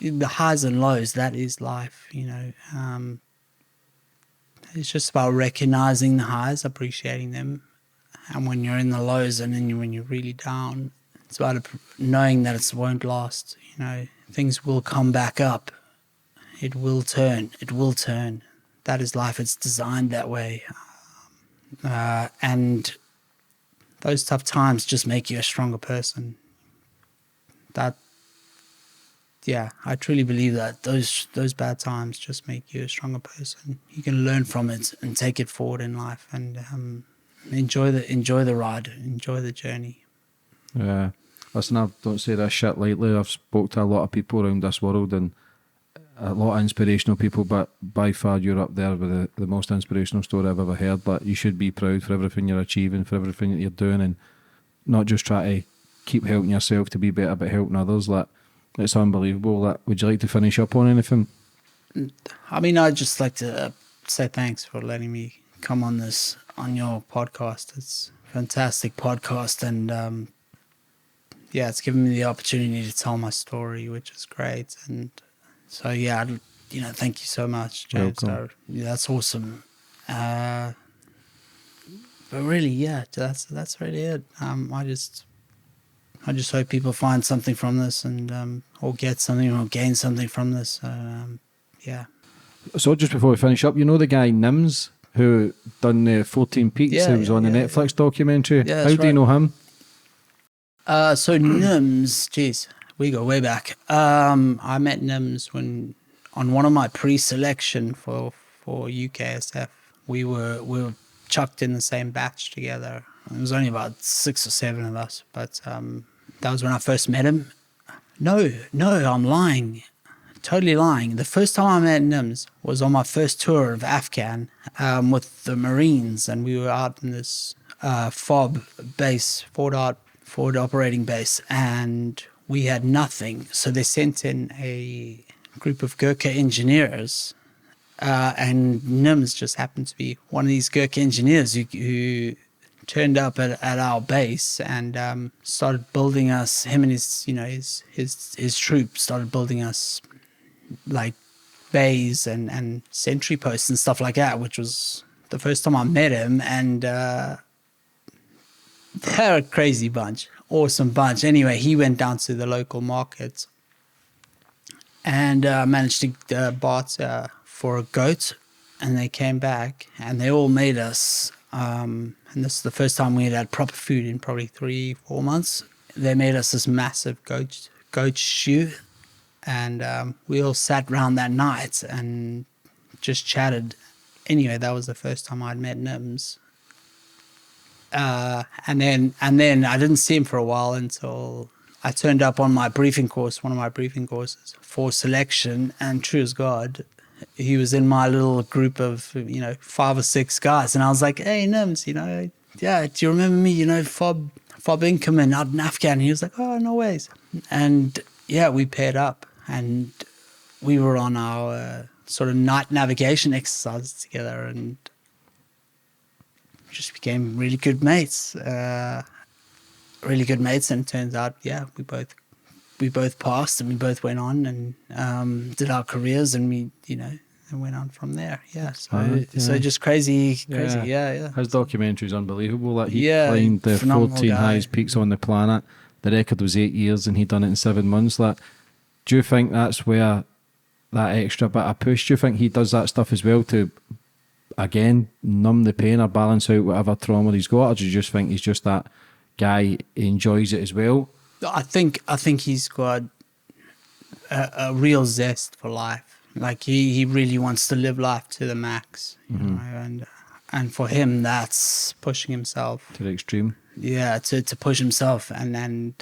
The highs and lows, that is life, you know. It's just about recognizing the highs, appreciating them. And when you're in the lows and then when you're really down, it's about knowing that it won't last. You know, things will come back up. It will turn. It will turn. That is life. It's designed that way. And those tough times just make you a stronger person. I truly believe that those bad times just make you a stronger person. You can learn from it and take it forward in life, and enjoy the ride, enjoy the journey. Yeah. Listen, I don't say this shit lightly. I've spoke to a lot of people around this world and a lot of inspirational people, but by far you're up there with the most inspirational story I've ever heard. But you should be proud for everything you're achieving, for everything that you're doing, and not just try to keep helping yourself to be better, but helping others. Like, it's unbelievable. Like, would you like to finish up on anything? I mean, I'd just like to say thanks for letting me come on your podcast. It's a fantastic podcast, and it's given me the opportunity to tell my story, which is great. And so, thank you so much, James. That's awesome. But really, that's really it. I just hope people find something from this, and or get something or gain something from this. So just before we finish up, you know the guy Nims who done the 14 Peaks, who was on the Netflix documentary? Yeah, how do you know him? So Nims, geez, we go way back. I met Nims when on one of my pre-selection for UKSF. We were chucked in the same batch together. It was only about 6 or 7 of us, but that was when I first met him. No, I'm lying. Totally lying. The first time I met Nims was on my first tour of Afghan with the Marines, and we were out in this FOB base, forward operating base, and we had nothing. So they sent in a group of Gurkha engineers, and Nims just happened to be one of these Gurkha engineers who turned up at our base and started building us. Him and his troop started building us like bays and sentry posts and stuff like that, which was the first time I met him. And they're a crazy bunch, awesome bunch. Anyway, he went down to the local market and managed to barter for a goat, and they came back and they all made us and this is the first time we had proper food in probably 3-4 months. They made us this massive goat stew, and we all sat around that night and just chatted. Anyway, that was the first time I'd met Nims. And then I didn't see him for a while until I turned up on my briefing course, one of my briefing courses for selection, and true as God, he was in my little group of 5 or 6 guys, and I was like, "Hey, Nims, do you remember me? Fob Inkerman out in Afghan." And he was like, "Oh, no ways." And we paired up, and we were on our sort of night navigation exercises together, and just became really good mates. And it turns out, we both passed, and we both went on and did our careers, and we, and went on from there. So just crazy. His documentary is unbelievable. Like, he climbed the 14 guy. highest peaks on the planet. The record was 8 years, and he done it in 7 months. Like, do you think that's where that extra bit of push? Do you think he does that stuff as well to, again, numb the pain or balance out whatever trauma he's got, or do you just think he's just that guy, he enjoys it as well? I think he's got a real zest for life. Like he really wants to live life to the max, you know, and for him that's pushing himself To the extreme. Yeah, to push himself and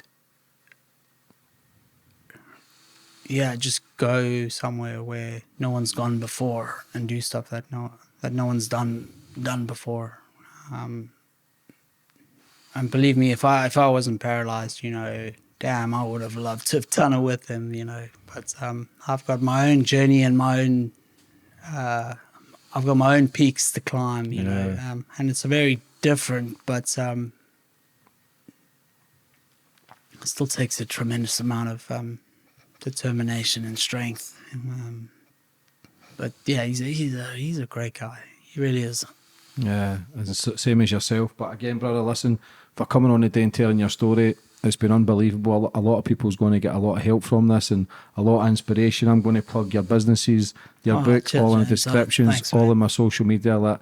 yeah, just go somewhere where no one's gone before and do stuff that no one's done before. And believe me, if I wasn't paralyzed, you know, damn, I would have loved to have done it with him, you know. But I've got my own journey and my own I've got my own peaks to climb, you know, and it's very different, but it still takes a tremendous amount of determination and strength. But yeah, he's a great guy. He really is. Yeah, it's the same as yourself. But again, brother, listen, for coming on today and telling your story, it's been unbelievable. A lot of people's going to get a lot of help from this and a lot of inspiration. I'm going to plug your businesses, your book, cheers, all in the man. descriptions, Thanks, all man. in my social media. Like,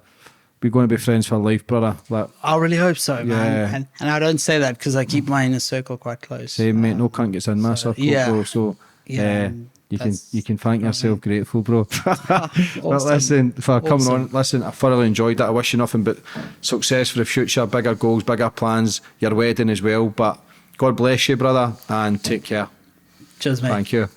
we're going to be friends for life, brother. Like, I really hope so, man. Yeah. And I don't say that because I keep my inner circle quite close. same, mate. No cunt gets in my so, circle, yeah. bro. So, and you that's can thank yourself grateful, bro. But Awesome. listen, for coming Awesome. on, listen, I thoroughly enjoyed it. I wish you nothing but success for the future, bigger goals, bigger plans, your wedding as well. But God bless you, brother, and take care. Cheers, mate. Thank you.